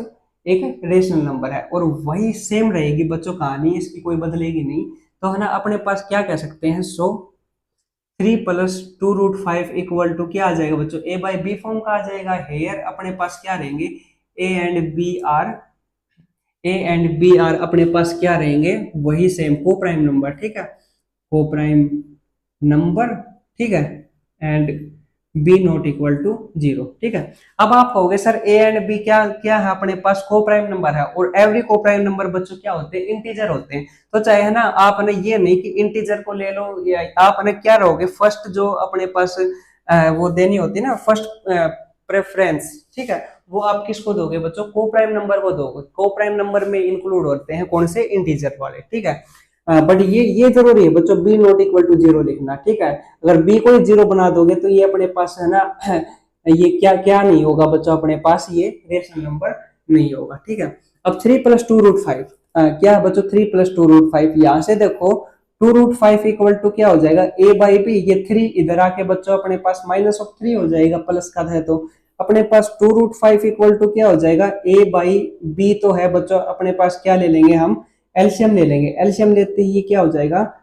एक रेशनल नंबर है। और वही सेम रहेगी बच्चों कहानी, इसकी कोई बदलेगी नहीं। तो है ना अपने पास क्या कह सकते हैं, सो 3 + 2√5 इक्वल टू क्या आ जाएगा बच्चों, A/B फॉर्म का आ जाएगा। हेयर अपने पास क्या रहेंगे, ए एंड बी आर, अपने पास क्या रहेंगे, वही सेम को प्राइम नंबर, ठीक है, को प्राइम नंबर, ठीक है, and B not equal to 0, ठीक है। अब आप कहोगे सर ए एंड बी क्या क्या है, अपने पास को प्राइम नंबर है, और एवरी को प्राइम नंबर बच्चों क्या होते हैं, इंटीजर होते हैं। तो चाहे है ना आप ने ये नहीं कि इंटीजर को ले लो, या आप ने क्या रहोगे, फर्स्ट जो अपने पास वो देनी होती है ना, फर्स्ट प्रेफरेंस, ठीक है, वो आप किसको दोगे बच्चों, को प्राइम नंबर को दोगे। को प्राइम नंबर में इंक्लूड होते हैं कौन से, इंटीजर वाले, ठीक है। बट ये जरूरी है बच्चों, बी नॉट इक्वल टू 0 लिखना, ठीक है। अगर बी को 0 बना दोगे तो ये अपने पास है ना ये क्या क्या नहीं होगा बच्चों, अपने पास ये रेशनल नंबर नहीं होगा, ठीक है। अब 3 + 2√5 क्या है बच्चों, 3 + 2√5, यहां से देखो 2√5 इक्वल टू क्या हो जाएगा, A/B, ये 3 इधर आके बच्चों अपने पास -3 हो जाएगा, प्लस का है तो अपने पास 2√5 इक्वल टू क्या हो जाएगा, A/B तो है बच्चों अपने पास, क्या ले लेंगे हम, एलसीएम ले लेंगे। एलसीएम लेते ही क्या हो जाएगा,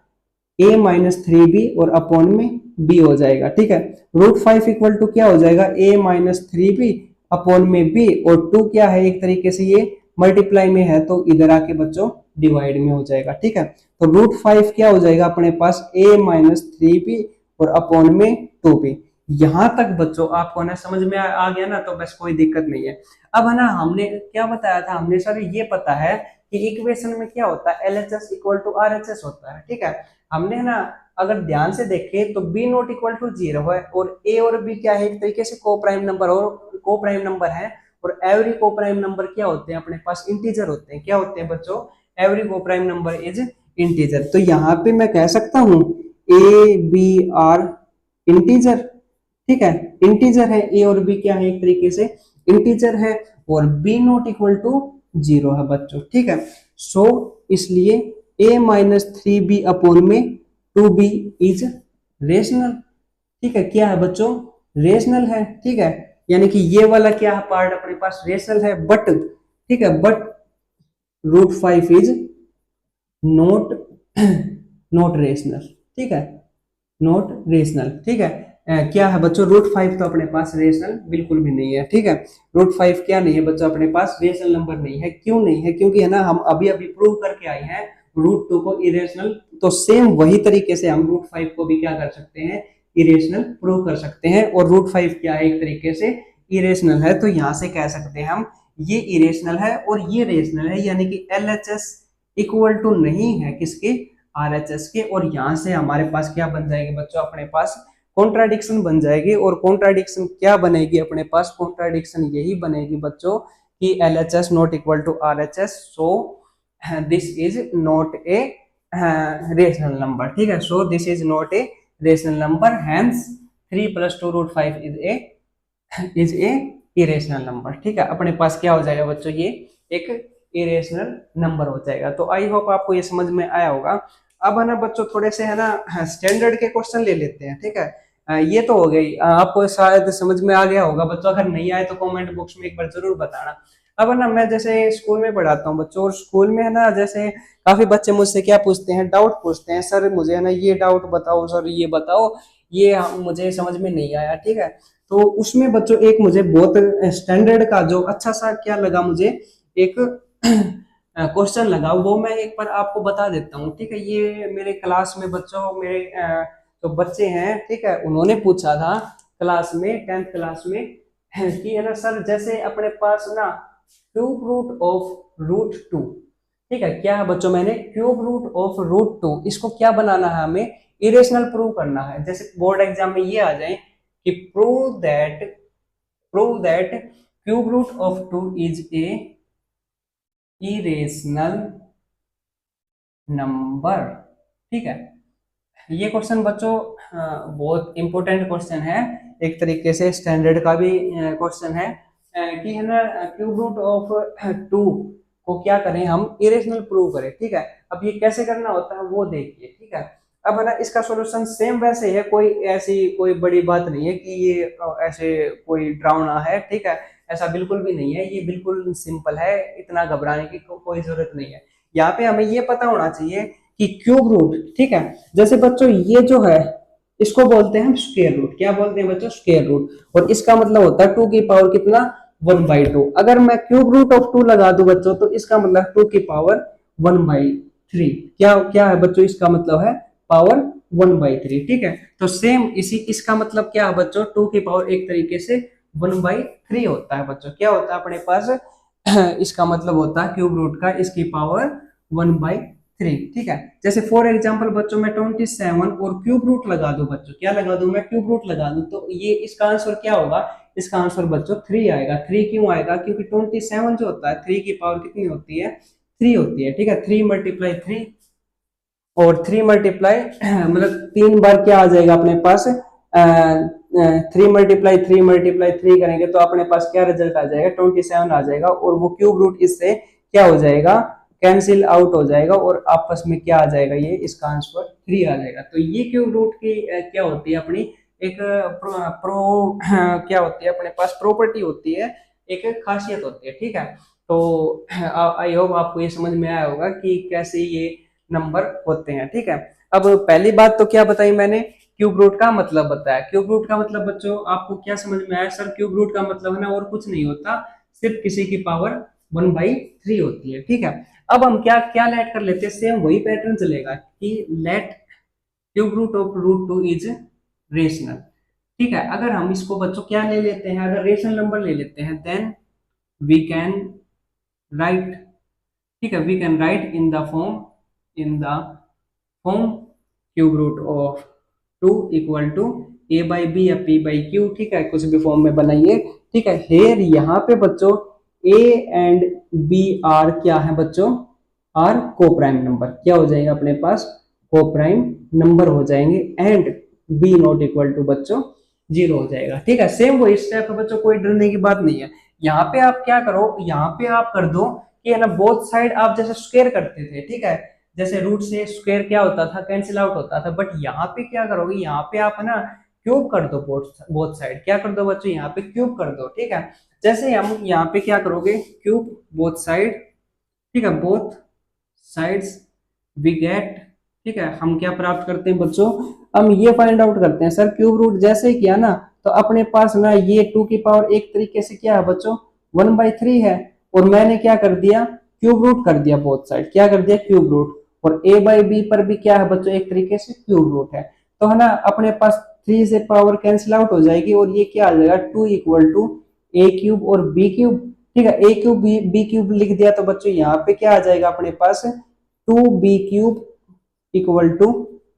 A-3B और अपॉन में B हो जाएगा, ठीक है। √5 इक्वल टू क्या हो जाएगा, A-3B अपॉन में B, और 2 क्या है, एक तरीके से ये मल्टीप्लाई में है तो इधर आके बच्चों डिवाइड में हो जाएगा, ठीक है। तो √5 क्या हो जाएगा अपने पास, A-3B और अपॉन में 2B। यहां तक बच्चों आपको ना समझ में आ गया ना, तो बस कोई दिक्कत नहीं है। अब है ना हमने क्या बताया था, हमने सर ये पता है कि इक्वेशन में क्या होता है, LHS इक्वल टू RHS होता है, ठीक है। हमने ना अगर ध्यान से देखें तो B नॉट इक्वल टू 0 है, और A और B क्या है, एक तरीके से को प्राइम नंबर, और को प्राइम नंबर है, और एवरी को प्राइम नंबर क्या होते हैं अपने पास, इंटीजर होते हैं। क्या होते हैं बच्चों, एवरी को प्राइम नंबर इज इंटीजर। तो यहाँ पे मैं कह सकता हूँ A, B R इंटीजर, ठीक है, इंटीजर है। ए और बी क्या है, एक तरीके से इंटीजर है, और बी नॉट इक्वल टू 0 है बच्चों, ठीक है। सो इसलिए A-3B अपॉन में 2B इज रेशनल, ठीक है। क्या है बच्चों, रेशनल है, ठीक है। यानी कि ये वाला क्या है, पार्ट अपने पास रेशनल है, बट ठीक है, but √5 is not not rational, ठीक है, नॉट रेशनल, ठीक है। क्या है बच्चों, √5 तो अपने पास रेशनल बिल्कुल भी नहीं है, ठीक है। √5 क्या नहीं है बच्चों, अपने पास रेशनल नंबर नहीं है। क्यों नहीं है, क्योंकि है ना हम अभी अभी प्रूव करके आए हैं √2 को इरेशनल, तो सेम वही तरीके से हम √5 को भी क्या कर सकते हैं, इरेशनल प्रूव कर सकते हैं। और √5 क्या है, एक तरीके से इरेशनल है, तो यहां से कह सकते हैं हम ये इरेशनल है और ये रेशनल है, यानी कि LHS इक्वल टू नहीं है किसके, RHS के। और यहां से हमारे पास क्या बन जाएगी बच्चों, अपने पास कॉन्ट्राडिक्शन बन जाएगी। और कॉन्ट्राडिक्शन क्या बनेगी अपने पास, कॉन्ट्राडिक्शन यही बनेगी बच्चों कि LHS not equal to RHS, so this is not a rational number, ठीक है। So this is not a rational number, hence 3 + 2√5 is a irrational number, ठीक है। अपने पास क्या हो जाएगा बच्चों, ये एक इरेशनल नंबर हो जाएगा। तो आई होप आपको ये समझ में आया होगा। अब है ना बच्चों थोड़े से है ना स्टैंडर्ड के क्वेश्चन ले लेते हैं, ठीक है। ये तो हो गई, आपको शायद समझ में आ गया होगा बच्चों, अगर नहीं आए तो कमेंट बॉक्स में एक बार जरूर बताना। अब है ना मैं जैसे स्कूल में पढ़ाता हूँ बच्चों, और स्कूल में है ना जैसे काफी बच्चे मुझसे क्या पूछते हैं, डाउट पूछते हैं, सर मुझे है ना ये डाउट बताओ, सर ये बताओ, ये मुझे समझ में नहीं आया, ठीक है। तो उसमें बच्चों एक मुझे बहुत स्टैंडर्ड का जो अच्छा सा क्या लगा मुझे, एक क्वेश्चन लगा, वो मैं एक बार आपको बता देता हूँ, ठीक है। ये मेरे क्लास में बच्चों, मेरे तो बच्चे हैं, ठीक है, उन्होंने पूछा था क्लास में, 10th क्लास में कि है ना सर, जैसे अपने पास ना cube root of root two, ठीक है, क्या है बच्चों, मैंने cube root of root two, इसको क्या बनाना है, हमें इरेशनल प्रूव करना है। जैसे बोर्ड एग्जाम में ये आ जाए कि prove that cube root of two is a irrational number, ठीक है। ये क्वेश्चन बच्चों बहुत इंपॉर्टेंट क्वेश्चन है, एक तरीके से स्टैंडर्ड का भी क्वेश्चन है कि है ना क्यूब रूट ऑफ टू को क्या करें हम, इरेशनल प्रूव करें, ठीक है। अब ये कैसे करना होता है वो देखिए, ठीक है। अब है ना इसका सॉल्यूशन सेम वैसे है, कोई ऐसी कोई बड़ी बात नहीं है कि ये ऐसे कोई डरावना है, ठीक है, ऐसा बिल्कुल भी नहीं है, ये बिल्कुल सिंपल है, इतना घबराने की कोई जरूरत नहीं है। यहाँ पे हमें ये पता होना चाहिए कि क्यूब रूट, ठीक है, जैसे बच्चों ये जो है इसको बोलते हैं हम स्क्वायर रूट, क्या बोलते हैं बच्चों, स्क्वायर रूट, और इसका मतलब होता है टू की पावर कितना, 1/2। अगर मैं क्यूब रूट ऑफ टू लगा दूं बच्चों तो इसका मतलब टू की पावर 1/3, क्या क्या है बच्चों, इसका मतलब है पावर 1/3, ठीक है। तो सेम इसी इसका मतलब क्या है बच्चों, टू की पावर एक तरीके से 1/3 होता है बच्चों, क्या होता है अपने पास इसका मतलब होता है क्यूब रूट का इसकी पावर 1/3, ठीक है। जैसे फॉर एग्जांपल बच्चों मैं 27 और क्यूब रूट लगा दूं बच्चों, क्या लगा दूं मैं, क्यूब रूट लगा दूं, तो ये इसका आंसर क्या होगा, इसका आंसर बच्चों 3 आएगा। 3 क्यों आएगा, क्योंकि 27 जो होता है 3 की पावर कितनी होती है, 3 होती है, ठीक है। 3 मल्टीप्लाई 3 और 3 मल्टीप्लाई मतलब 3 बार क्या आ जाएगा अपने पास, 3 मल्टीप्लाई 3 करेंगे तो अपने पास क्या रिजल्ट आ जाएगा, 27 आ जाएगा, और वो क्यूब रूट इससे क्या हो जाएगा, कैंसिल आउट हो जाएगा, और आपस में क्या आ जाएगा, ये इसका आंसर 3 आ जाएगा। तो ये क्यूब रूट की क्या होती है अपनी एक प्रो क्या होती है अपने पास, प्रॉपर्टी होती है, एक खासियत होती है, ठीक है। तो आई होप आपको ये समझ में आया होगा कि कैसे ये नंबर होते हैं, ठीक है। अब पहली बात तो क्या बताई मैंने, क्यूब रूट का मतलब बताया। क्यूब रूट का मतलब बच्चों आपको क्या समझ में आया, सर क्यूब रूट का मतलब है ना और कुछ नहीं होता, सिर्फ किसी की पावर 1/3 होती है, ठीक है। अब हम क्या क्या लेट कर लेते हैं, सेम वही पैटर्न चलेगा कि let cube root of root two is rational, ठीक है। अगर हम इसको बच्चों क्या ले लेते हैं, अगर रेशनल नंबर ले लेते हैं, देन वी कैन राइट, ठीक है, we can write in the form cube root of two equal to A by B या पी बाई क्यू, ठीक है, कुछ भी फॉर्म में बनाइए, ठीक है। हेयर यहाँ पे बच्चों ए एंड बी आर क्या है बच्चों, आर को प्राइम नंबर, क्या हो जाएगा अपने पास, को प्राइम नंबर हो जाएंगे, and B not equal to बच्चों 0 हो जाएगा, ठीक है। सेम वही स्टेप है बच्चों, कोई डरने की बात नहीं है। यहाँ पे आप क्या करो, यहाँ पे आप कर दो कि है ना बोथ साइड आप जैसे स्क्वायर करते थे, ठीक है, जैसे रूट से स्क्वायर क्या होता था, कैंसिल आउट होता था, बट यहाँ पे क्या करोगे, यहाँ पे आप है ना क्यूब कर दो, बोथ साइड क्या कर दो बच्चों, यहाँ पे क्यूब कर दो, ठीक है। जैसे हम यहाँ पे क्या करोगे, क्यूब बोथ साइड, ठीक है, बोथ साइड्स वी गेट, ठीक है, हम क्या प्राप्त करते हैं बच्चों, हम ये फाइंड आउट करते हैं, सर क्यूब रूट जैसे किया ना तो अपने पास ना ये टू की पावर एक तरीके से क्या है बच्चों 1/3 है, और मैंने क्या कर दिया, क्यूब रूट कर दिया बोथ साइड, क्या कर दिया क्यूब रूट, और ए बाई बी पर भी क्या है बच्चों एक तरीके से क्यूब रूट है, तो है ना अपने पास 3 से पावर कैंसिल आउट हो जाएगी, और ये क्या आ जाएगा 2 इक्वल टू ए क्यूब और बी क्यूब, ठीक है। ए क्यूब बी क्यूब लिख दिया तो बच्चों यहाँ पे क्या आ जाएगा अपने पास 2b³ equal to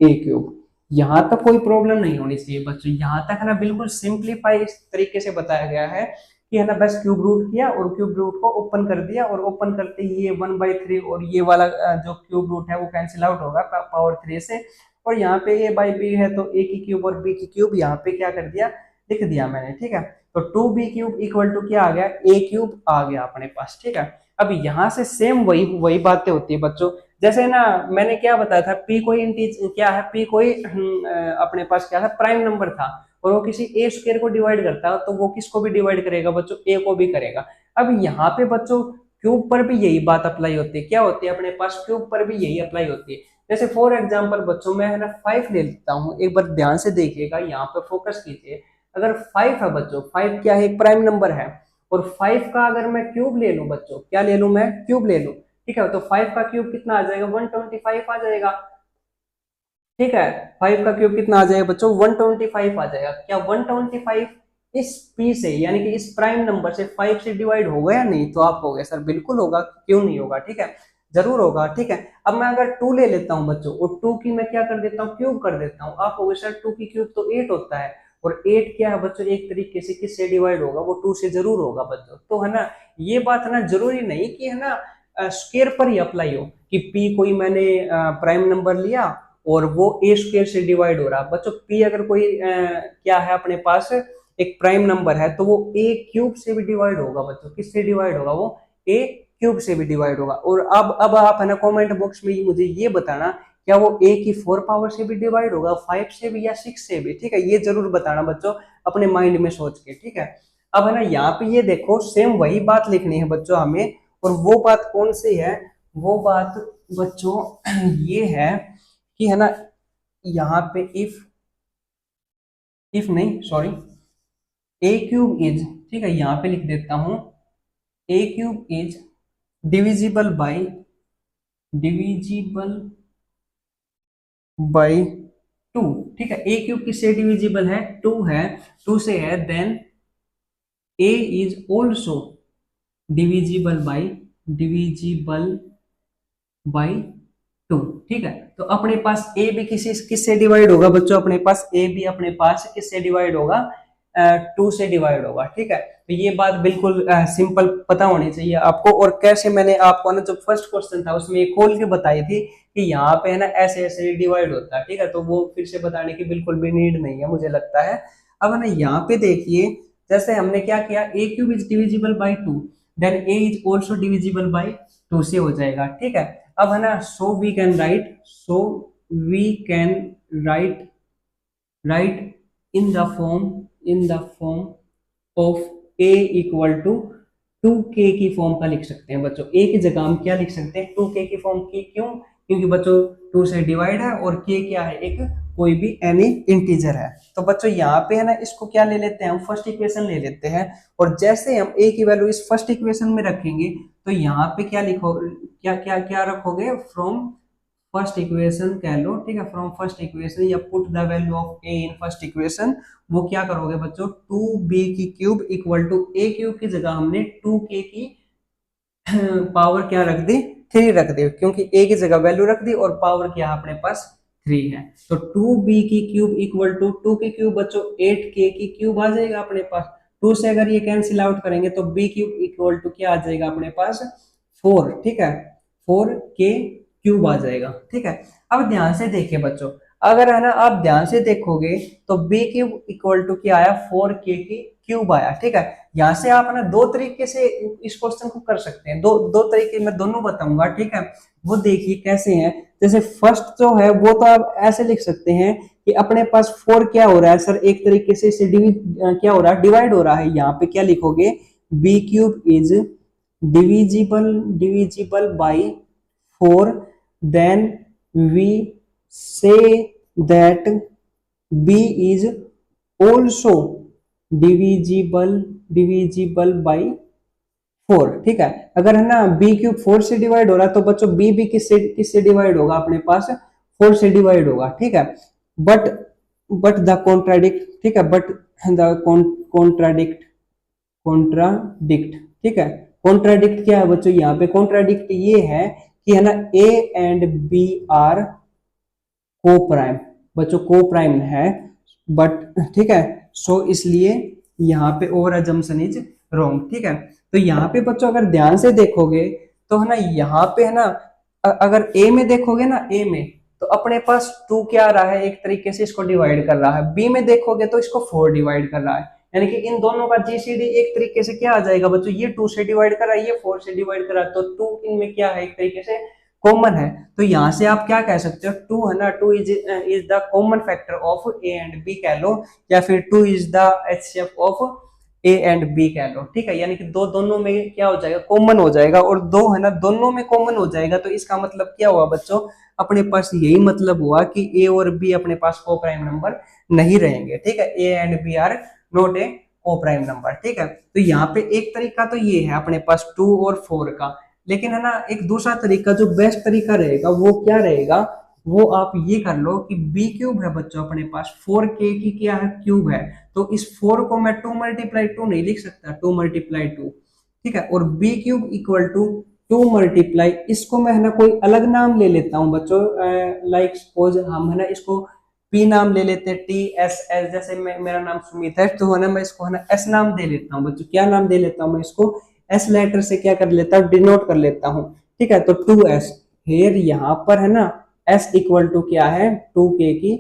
A cube. यहां तक कोई प्रॉब्लम नहीं होनी चाहिए बच्चों, यहां तक है ना बिल्कुल सिंप्लीफाई इस तरीके से बताया गया है कि है ना बस क्यूब रूट किया और क्यूब रूट को ओपन कर दिया, और ओपन करते ही ये 1/3 और ये वाला जो क्यूब रूट है वो कैंसिल आउट होगा पावर 3 से, और यहाँ पे ए बाई बी है तो ए की क्यूब और बी की क्यूब यहाँ पे क्या कर दिया, लिख दिया मैंने, ठीक है। तो 2b³ इक्वल टू क्या आ गया, ए क्यूब आ गया अपने पास, ठीक है। अब यहाँ से सेम वही वही बातें होती है बच्चों, जैसे ना मैंने क्या बताया था, पी कोई इंटीज क्या है, पी कोई अपने पास क्या था, प्राइम नंबर था, और वो किसी ए स्क्वायर को डिवाइड करता है तो वो किसको भी डिवाइड करेगा बच्चों, ए को भी करेगा। अब यहाँ पे बच्चों क्यूब पर भी यही बात अप्लाई होती है, क्या होती है अपने पास क्यूब पर भी यही अप्लाई होती है। जैसे फॉर एग्जाम्पल बच्चों मैं है ना 5 ले लेता हूँ, एक बार ध्यान से देखिएगा, यहाँ पे फोकस कीजिए। अगर 5 है बच्चों, 5 क्या है, एक प्राइम नंबर है, और 5 का अगर मैं क्यूब ले लूं बच्चों, क्या ले लूं मैं, क्यूब ले लूं, ठीक है, तो 5 का क्यूब कितना आ जाएगा, 125 आ जाएगा। ठीक है। 5 का क्यूब कितना आ जाएगा बच्चों, 125 आ जाएगा। क्या 125 इस p से यानी कि इस प्राइम नंबर से 5 से डिवाइड होगा या नहीं? तो आप कहोगे सर बिल्कुल होगा, क्यों नहीं होगा, ठीक है, जरूर होगा। ठीक है, अब मैं अगर 2 ले लेता हूं बच्चों और 2 की मैं क्या कर देता हूँ, क्यूब कर देता हूँ। आप कहोगे सर 2 की क्यूब तो 8 होता है, और 8 क्या है बच्चों, एक तरीके से किससे डिवाइड होगा, वो 2 से जरूर होगा बच्चों। तो है ना, ये बात है ना, जरूरी नहीं कि है ना स्क्वायर पर ही अप्लाई हो कि p कोई मैंने प्राइम नंबर लिया और वो ए स्क्वायर से डिवाइड हो रहा है। बच्चों p अगर कोई क्या है अपने पास एक प्राइम नंबर है, तो वो ए क्यूब से भी डिवाइड होगा बच्चों। किससे डिवाइड होगा? वो ए क्यूब से भी डिवाइड होगा। और अब आप है ना कमेंट बॉक्स में मुझे ये बताना, क्या वो ए की 4 पावर से भी डिवाइड होगा, 5 से भी या 6 से भी? ठीक है, ये जरूर बताना बच्चों अपने माइंड में सोच के। ठीक है, अब है ना यहाँ पे ये देखो सेम वही बात लिखनी है बच्चों हमें, और वो बात कौन सी है? वो बात बच्चों ये है कि है ना यहाँ पे इफ नहीं सॉरी, ए क्यूब इज, ठीक है यहाँ पे लिख देता हूं, ए क्यूब इज डिविजिबल बाई 2। ठीक है, ए क्यूब किससे डिविजिबल है? 2 है, 2 से है, then A is also divisible by 2। ठीक है, तो अपने पास ए भी किससे डिवाइड होगा बच्चों? अपने पास ए भी अपने पास किससे डिवाइड होगा? 2 से डिवाइड होगा। ठीक है, तो ये बात बिल्कुल सिंपल पता होनी चाहिए आपको। और कैसे मैंने आपको ना जो फर्स्ट क्वेश्चन था उसमें खोल के बताई थी कि यहाँ पे है ना ऐसे ऐसे डिवाइड होता है। ठीक है, तो वो फिर से बताने की बिल्कुल भी नीड नहीं है मुझे लगता है। अब है ना यहाँ पे देखिए, जैसे हमने क्या किया, a cube is divisible by 2, then A is also divisible by 2 से हो जाएगा। ठीक है, अब है ना so we can write in the form of a equal to 2k की फॉर्म का लिख सकते हैं बच्चों। a की जगह हम क्या लिख सकते हैं? 2k की फॉर्म की। क्यों? क्योंकि बच्चों 2 से डिवाइड है और k क्या है? एक कोई भी एनी इंटीजर है। तो बच्चों यहाँ पे है ना इसको क्या ले लेते हैं हम? फर्स्ट इक्वेशन ले लेते हैं, और जैसे हम a की वैल्यू इस फर्स्ट इक्वेशन में रखेंगे तो यहाँ पे क्या लिखो, क्या क्या क्या रखोगे? फ्रॉम फर्स्ट इक्वेशन कह लो। ठीक है, फ्रॉम फर्स्ट इक्वेशन या put the value of A in first equation. वो क्या करोगे बच्चों? 2b की cube equal to A cube की जगह हमने 2k की पावर क्या रख दी? 3 रख दी, क्योंकि ए की जगह वैल्यू रख दी और पावर क्या अपने पास 3 है। तो 2b की क्यूब इक्वल टू 2 की क्यूब बच्चों 8k की क्यूब आ जाएगा अपने पास। 2 से अगर ये कैंसिल आउट करेंगे तो b क्यूब इक्वल टू क्या आ जाएगा अपने पास? 4। ठीक है, 4k क्यूब आ जाएगा। ठीक है, अब ध्यान से देखिए बच्चों, अगर है ना आप ध्यान से देखोगे तो b क्यूब इक्वल टू क्या आया? 4k की क्यूब आया। ठीक है, यहाँ से आप ना दो तरीके से इस क्वेश्चन को कर सकते हैं, दो दो तरीके मैं दोनों बताऊंगा। ठीक है, वो देखिए कैसे हैं। जैसे फर्स्ट जो है वो तो आप ऐसे लिख सकते हैं कि अपने पास 4 क्या हो रहा है सर, एक तरीके से इसे क्या हो रहा है? डिवाइड हो रहा है। यहाँ पे क्या लिखोगे? b cube is divisible by 4, then we say that b is also divisible by 4। ठीक है, अगर है ना b क्यूब 4 से डिवाइड हो रहा है तो बच्चों b भी किससे डिवाइड होगा? अपने पास 4 से डिवाइड होगा। ठीक है, बट द कॉन्ट्राडिक्ट, ठीक है, बट द कॉन्ट्राडिक्ट, ठीक है, कॉन्ट्राडिक्ट क्या है बच्चों? यहाँ पे कॉन्ट्राडिक्ट ये है कि है ना ए एंड बी आर को प्राइम, बच्चों को प्राइम है, बट ठीक है, सो इसलिए यहाँ पे ओवर अजम्पशन इज रॉन्ग। ठीक है, तो यहाँ पे बच्चों अगर ध्यान से देखोगे तो है ना यहाँ पे है ना अगर ए में देखोगे ना, ए में तो अपने पास 2 क्या आ रहा है? एक तरीके से इसको डिवाइड कर रहा है। बी में देखोगे तो इसको 4 डिवाइड कर रहा है, यानी कि इन दोनों का जीसीडी एक तरीके से क्या आ जाएगा बच्चों? ये 2 से डिवाइड कर रहा है, ये 4 से डिवाइड कर रहा है, तो 2 इनमें क्या है? एक तरीके से कॉमन है। तो यहां से आप क्या कह सकते हो? 2 है ना, 2 is the common factor of A and B कह लो, या फिर 2 is the HCF of A and B कह लो। ठीक है, यानी कि दो दोनों में क्या हो जाएगा? कॉमन हो जाएगा, और दो है ना दोनों में कॉमन हो जाएगा। तो इसका मतलब क्या हुआ बच्चों? अपने पास यही मतलब हुआ कि ए और बी अपने पास को प्राइम नंबर नहीं रहेंगे। ठीक है, A and B are not a को प्राइम नंबर। ठीक है, तो यहाँ पे एक तरीका तो ये है अपने पास 2 और 4 का, लेकिन है ना एक दूसरा तरीका जो बेस्ट तरीका रहेगा वो क्या रहेगा? वो आप ये कर लो कि बी क्यूब है बच्चों अपने पास, 4k की क्या है, क्यूब है, तो इस 4 को मैं 2 मल्टीप्लाई 2 नहीं लिख सकता, 2 मल्टीप्लाई 2, ठीक है, और B cube equal to 2 multiply, इसको मैं है ना कोई अलग नाम ले लेता हूँ बच्चों, लाइक सपोज हम है ना इसको पी नाम ले लेते हैं, टी एस एस, जैसे मेरा नाम सुमित है तो है ना मैं इसको है ना एस नाम दे लेता हूँ बच्चों, क्या नाम दे लेता हूँ मैं इसको, एस लेटर से क्या कर लेता हूँ, डिनोट कर लेता हूँ, ठीक है, तो 2s, हेयर यहाँ पर है ना s इक्वल टू क्या है, 2k की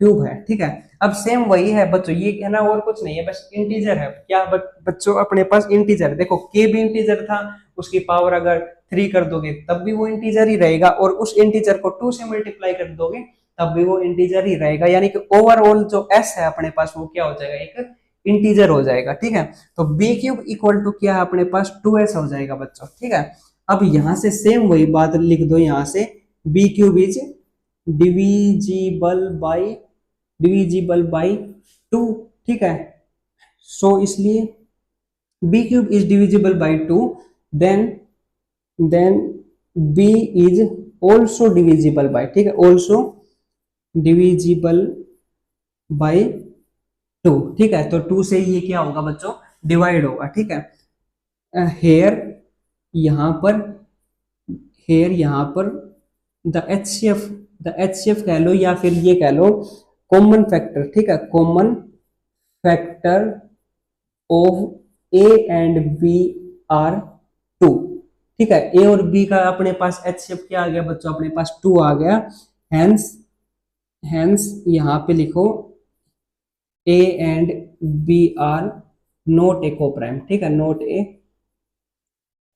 क्यूब है, ठीक है। अब सेम वही है बच्चों, ये है ना और कुछ नहीं है, बस इंटीजर है, क्या बच्चों अपने पास इंटीजर, देखो k भी इंटीजर था, उसकी पावर अगर 3 कर दोगे तब भी वो इंटीजर ही रहेगा, और उस इंटीजर को 2 से मल्टीप्लाई कर दोगे तब भी वो इंटीजर ही रहेगा, यानी कि ओवरऑल जो s है अपने पास वो क्या हो जाएगा, एक इंटीजर हो जाएगा, ठीक है। तो बी क्यूब इक्वल टू क्या है अपने पास, 2s हो जाएगा बच्चों, ठीक है। अब यहां से सेम वही बात लिख दो, यहां से B cube is divisible by, divisible by 2, ठीक है। सो इसलिए B cube is divisible by 2, then then B is also divisible by, ठीक है, ऑल्सो डिविजिबल बाई 2, ठीक है। तो 2 से ये क्या होगा बच्चों, डिवाइड होगा, ठीक है। हेयर यहां पर, हेयर यहां पर द एचसीएफ, द एचसीएफ कह लो या फिर ये कह लो कॉमन फैक्टर, ठीक है, common factor of A and B are 2, ठीक है। ए और बी का अपने पास एचसीएफ क्या आ गया बच्चों, अपने पास 2 आ गया, हेंस हेंस यहां पे लिखो A and B are not a coprime, ठीक है, नोट ए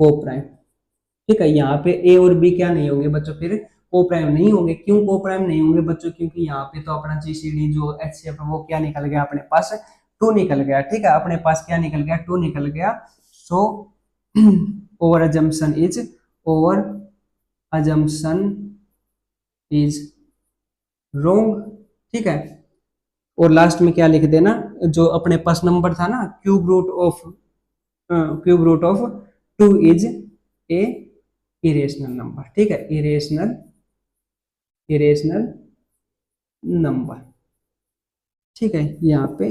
कोप्राइम, ठीक है। यहाँ पे ए और बी क्या नहीं होंगे बच्चों, फिर कोप्राइम नहीं होंगे, क्यों कोप्राइम नहीं होंगे बच्चों, क्योंकि यहाँ पे तो अपना जीसीडी जो एचसीएफ है वो क्या निकल गया अपने पास, 2 निकल गया, ठीक है, अपने पास क्या निकल गया, 2 निकल गया। So our assumption is, our assumption is wrong, ठीक है। और लास्ट में क्या लिख देना, जो अपने पास नंबर था ना, cube root of, cube root of 2 is a irrational number, ठीक है, इरेशनल, इरेशनल नंबर, ठीक है। यहाँ पे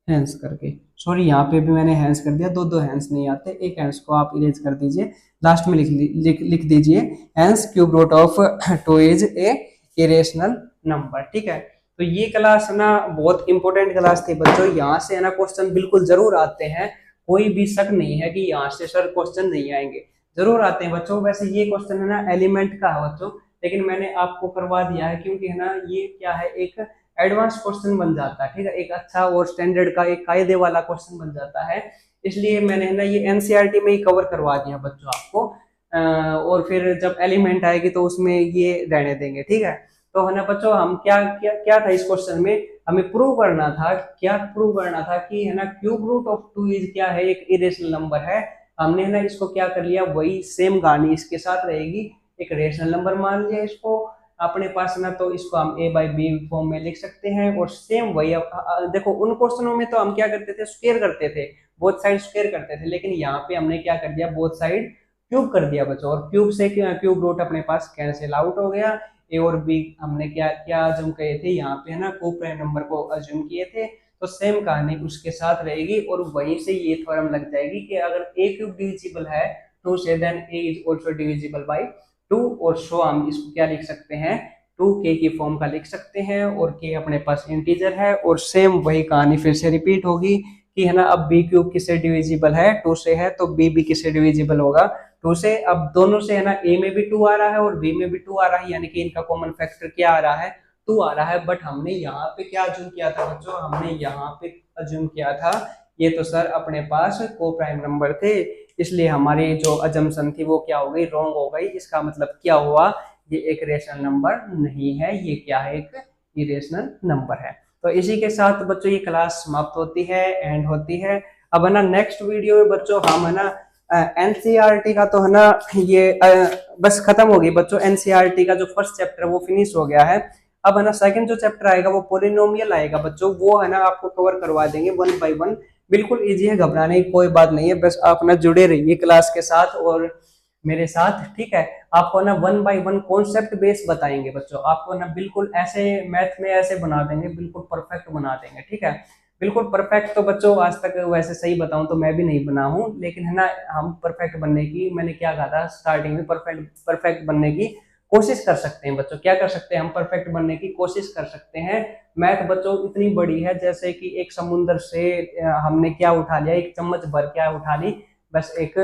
हैंस करके, सॉरी यहाँ पे भी मैंने हैंस कर दिया, दो दो हैंस नहीं आते, एक हैंस को आप इरेज कर दीजिए, लास्ट में लिख दीजिए hence cube root of 2 is a irrational number, ठीक है। तो ये क्लास ना बहुत इंपॉर्टेंट क्लास थी बच्चों, यहाँ से है ना क्वेश्चन बिल्कुल जरूर आते हैं, कोई भी शक नहीं है कि यहाँ से सर क्वेश्चन नहीं आएंगे, जरूर आते हैं बच्चों। वैसे ये क्वेश्चन है ना एलिमेंट का है बच्चों, लेकिन मैंने आपको करवा दिया है क्योंकि है ना ये क्या है, एक एडवांस क्वेश्चन बन जाता है, ठीक है, एक अच्छा और स्टैंडर्ड का एक कायदे वाला क्वेश्चन बन जाता है, इसलिए मैंने ना ये एनसीईआरटी में ही कवर करवा दिया बच्चों आपको, और फिर जब एलिमेंट आएगी तो उसमें ये रहने देंगे, ठीक है। तो है ना बच्चों, हम क्या क्या क्या था इस क्वेश्चन में, हमें प्रूव करना था, क्या प्रूव करना था कि है ना क्यूब रूट ऑफ 2 इज क्या है, एक इरेशनल नंबर है, हमने है ना इसको क्या कर लिया, वही सेम कहानी इसके साथ रहेगी, एक रेशनल नंबर मान लिया इसको अपने पास ना, तो इसको हम a बाई बी फॉर्म में लिख सकते हैं, और सेम वही देखो उन क्वेश्चनों में तो हम क्या करते थे, स्क्वायर करते थे, बोथ साइड स्क्वायर करते थे, लेकिन यहाँ पे हमने क्या कर दिया, बोथ साइड क्यूब कर दिया बच्चों, और क्यूब से क्यूब रूट अपने पास कैंसिल आउट हो गया, ए और बी हमने क्या क्या अज्यूम किए थे, यहाँ पे है ना को प्राइम नंबर को अज्यूम किए थे, तो सेम कहानी उसके साथ रहेगी, और वहीं से ये थ्योरम लग जाएगी कि अगर ए क्यूब डिविजिबल है 2 से, then A is also divisible by 2, और सो हम इसको क्या लिख सकते हैं, 2k की फॉर्म का लिख सकते हैं, और k अपने पास इंटीजर है, और सेम वही कहानी फिर से रिपीट होगी कि है ना, अब b क्यूब किससे डिविजिबल है, 2 से है, तो b भी किससे डिविजिबल होगा, 2 से। अब दोनों से है ना a में भी 2 आ रहा है और b में भी 2 आ रहा है, यानी कि इनका कॉमन फैक्टर क्या आ रहा है, 2 आ रहा है, बट हमने यहाँ पे क्या अज्यूम किया था बच्चों, हमने यहाँ पे अज्यूम किया था, ये तो सर अपने पास को प्राइम नंबर थे, इसलिए हमारी जो अजम्पशन थी वो क्या हो गई, रॉन्ग हो गई, इसका मतलब क्या हुआ, ये एक रेशनल नंबर नहीं है, ये क्या है, एक इरेशनल नंबर है। तो इसी के साथ बच्चों ये क्लास समाप्त होती है, एंड होती है। अब है ना नेक्स्ट वीडियो में बच्चों हम है ना एनसीईआरटी का तो है ना ये बस खत्म हो गई बच्चों, एनसीईआरटी का जो फर्स्ट चैप्टर है वो फिनिश हो गया है। अब है ना सेकंड जो चैप्टर आएगा वो पॉलिनोमियल आएगा बच्चों, वो है ना आपको कवर करवा देंगे 1 बाय 1, बिल्कुल इजी है, घबराने की कोई बात नहीं है, बस आप ना जुड़े रहिए क्लास के साथ, और मेरे साथ, ठीक है। आपको ना 1 बाय 1 कॉन्सेप्ट बेस बताएंगे बच्चों, आपको ना बिल्कुल ऐसे मैथ में ऐसे बना देंगे, बिल्कुल परफेक्ट बना देंगे, ठीक है। बिल्कुल परफेक्ट तो बच्चों आज तक वैसे सही बताऊं तो मैं भी नहीं बना हूं, लेकिन है ना हम परफेक्ट बनने की, मैंने क्या कहा था स्टार्टिंग में, परफेक्ट परफेक्ट बनने की कोशिश कर सकते हैं बच्चों। क्या कर सकते हैं हम? परफेक्ट बनने की कोशिश कर सकते हैं। मैथ बच्चों इतनी बड़ी है, जैसे कि एक समुद्र से हमने क्या उठा लिया, एक चम्मच भर क्या उठा ली, बस एक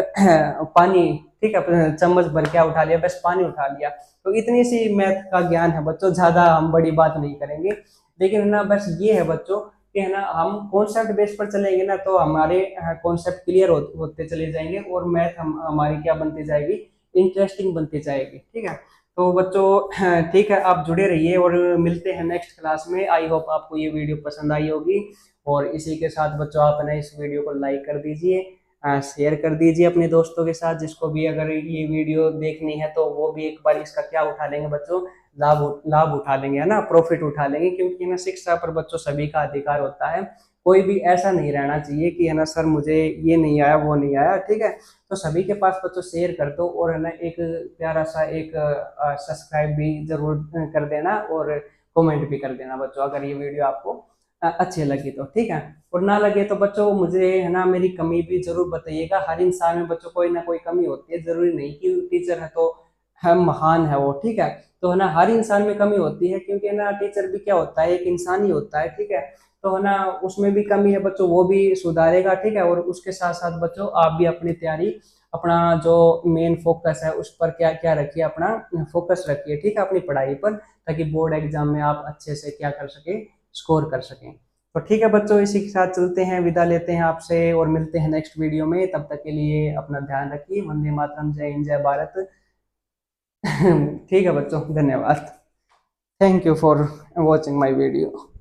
पानी, ठीक है, चम्मच भर क्या उठा लिया, बस पानी उठा लिया। तो इतनी सी मैथ का ज्ञान है बच्चों, ज्यादा हम बड़ी बात नहीं करेंगे। लेकिन है ना बस ये है बच्चों कि है ना हम कॉन्सेप्ट बेस पर चलेंगे ना तो हमारे कॉन्सेप्ट क्लियर होते चले जाएंगे, और मैथ हमारी क्या बनती जाएगी, इंटरेस्टिंग बनती जाएगी, ठीक है। तो बच्चों ठीक है, आप जुड़े रहिए और मिलते हैं नेक्स्ट क्लास में। आई होप आपको ये वीडियो पसंद आई होगी, और इसी के साथ बच्चों आप ना इस वीडियो को लाइक कर दीजिए, शेयर कर दीजिए अपने दोस्तों के साथ, जिसको भी अगर ये वीडियो देखनी है तो वो भी एक बार इसका क्या उठा लेंगे बच्चों, लाभ उठा लेंगे, है ना, प्रॉफिट उठा लेंगे। क्योंकि ना शिक्षा पर बच्चों सभी का अधिकार होता है, कोई भी ऐसा नहीं रहना चाहिए कि है ना सर मुझे ये नहीं आया वो नहीं आया, ठीक है। तो सभी के पास बच्चों शेयर कर दो, और है ना एक प्यारा सा एक सब्सक्राइब भी जरूर कर देना, और कमेंट भी कर देना बच्चों, अगर ये वीडियो आपको अच्छी लगी तो, ठीक है। और ना लगे तो बच्चों मुझे है ना मेरी कमी भी जरूर बताइएगा। हर इंसान में बच्चों कोई ना कोई कमी होती है, जरूरी नहीं कि टीचर है तो है महान है वो, ठीक है। तो है ना हर इंसान में कमी होती है, क्योंकि है ना टीचर भी क्या होता है, एक इंसान ही होता है, ठीक है। तो है ना उसमें भी कमी है बच्चों, वो भी सुधारेगा, ठीक है। और उसके साथ साथ बच्चों आप भी अपनी तैयारी, अपना जो मेन फोकस है उस पर क्या क्या रखिए, अपना फोकस रखिए, ठीक है, अपनी पढ़ाई पर, ताकि बोर्ड एग्जाम में आप अच्छे से क्या कर सके, स्कोर कर सकें। तो ठीक है बच्चों, इसी के साथ चलते हैं, विदा लेते हैं आपसे, और मिलते हैं नेक्स्ट वीडियो में। तब तक के लिए अपना ध्यान रखिए। वंदे मातरम, जय हिंद, जय भारत। ठीक है बच्चों, धन्यवाद। Thank you for watching my video.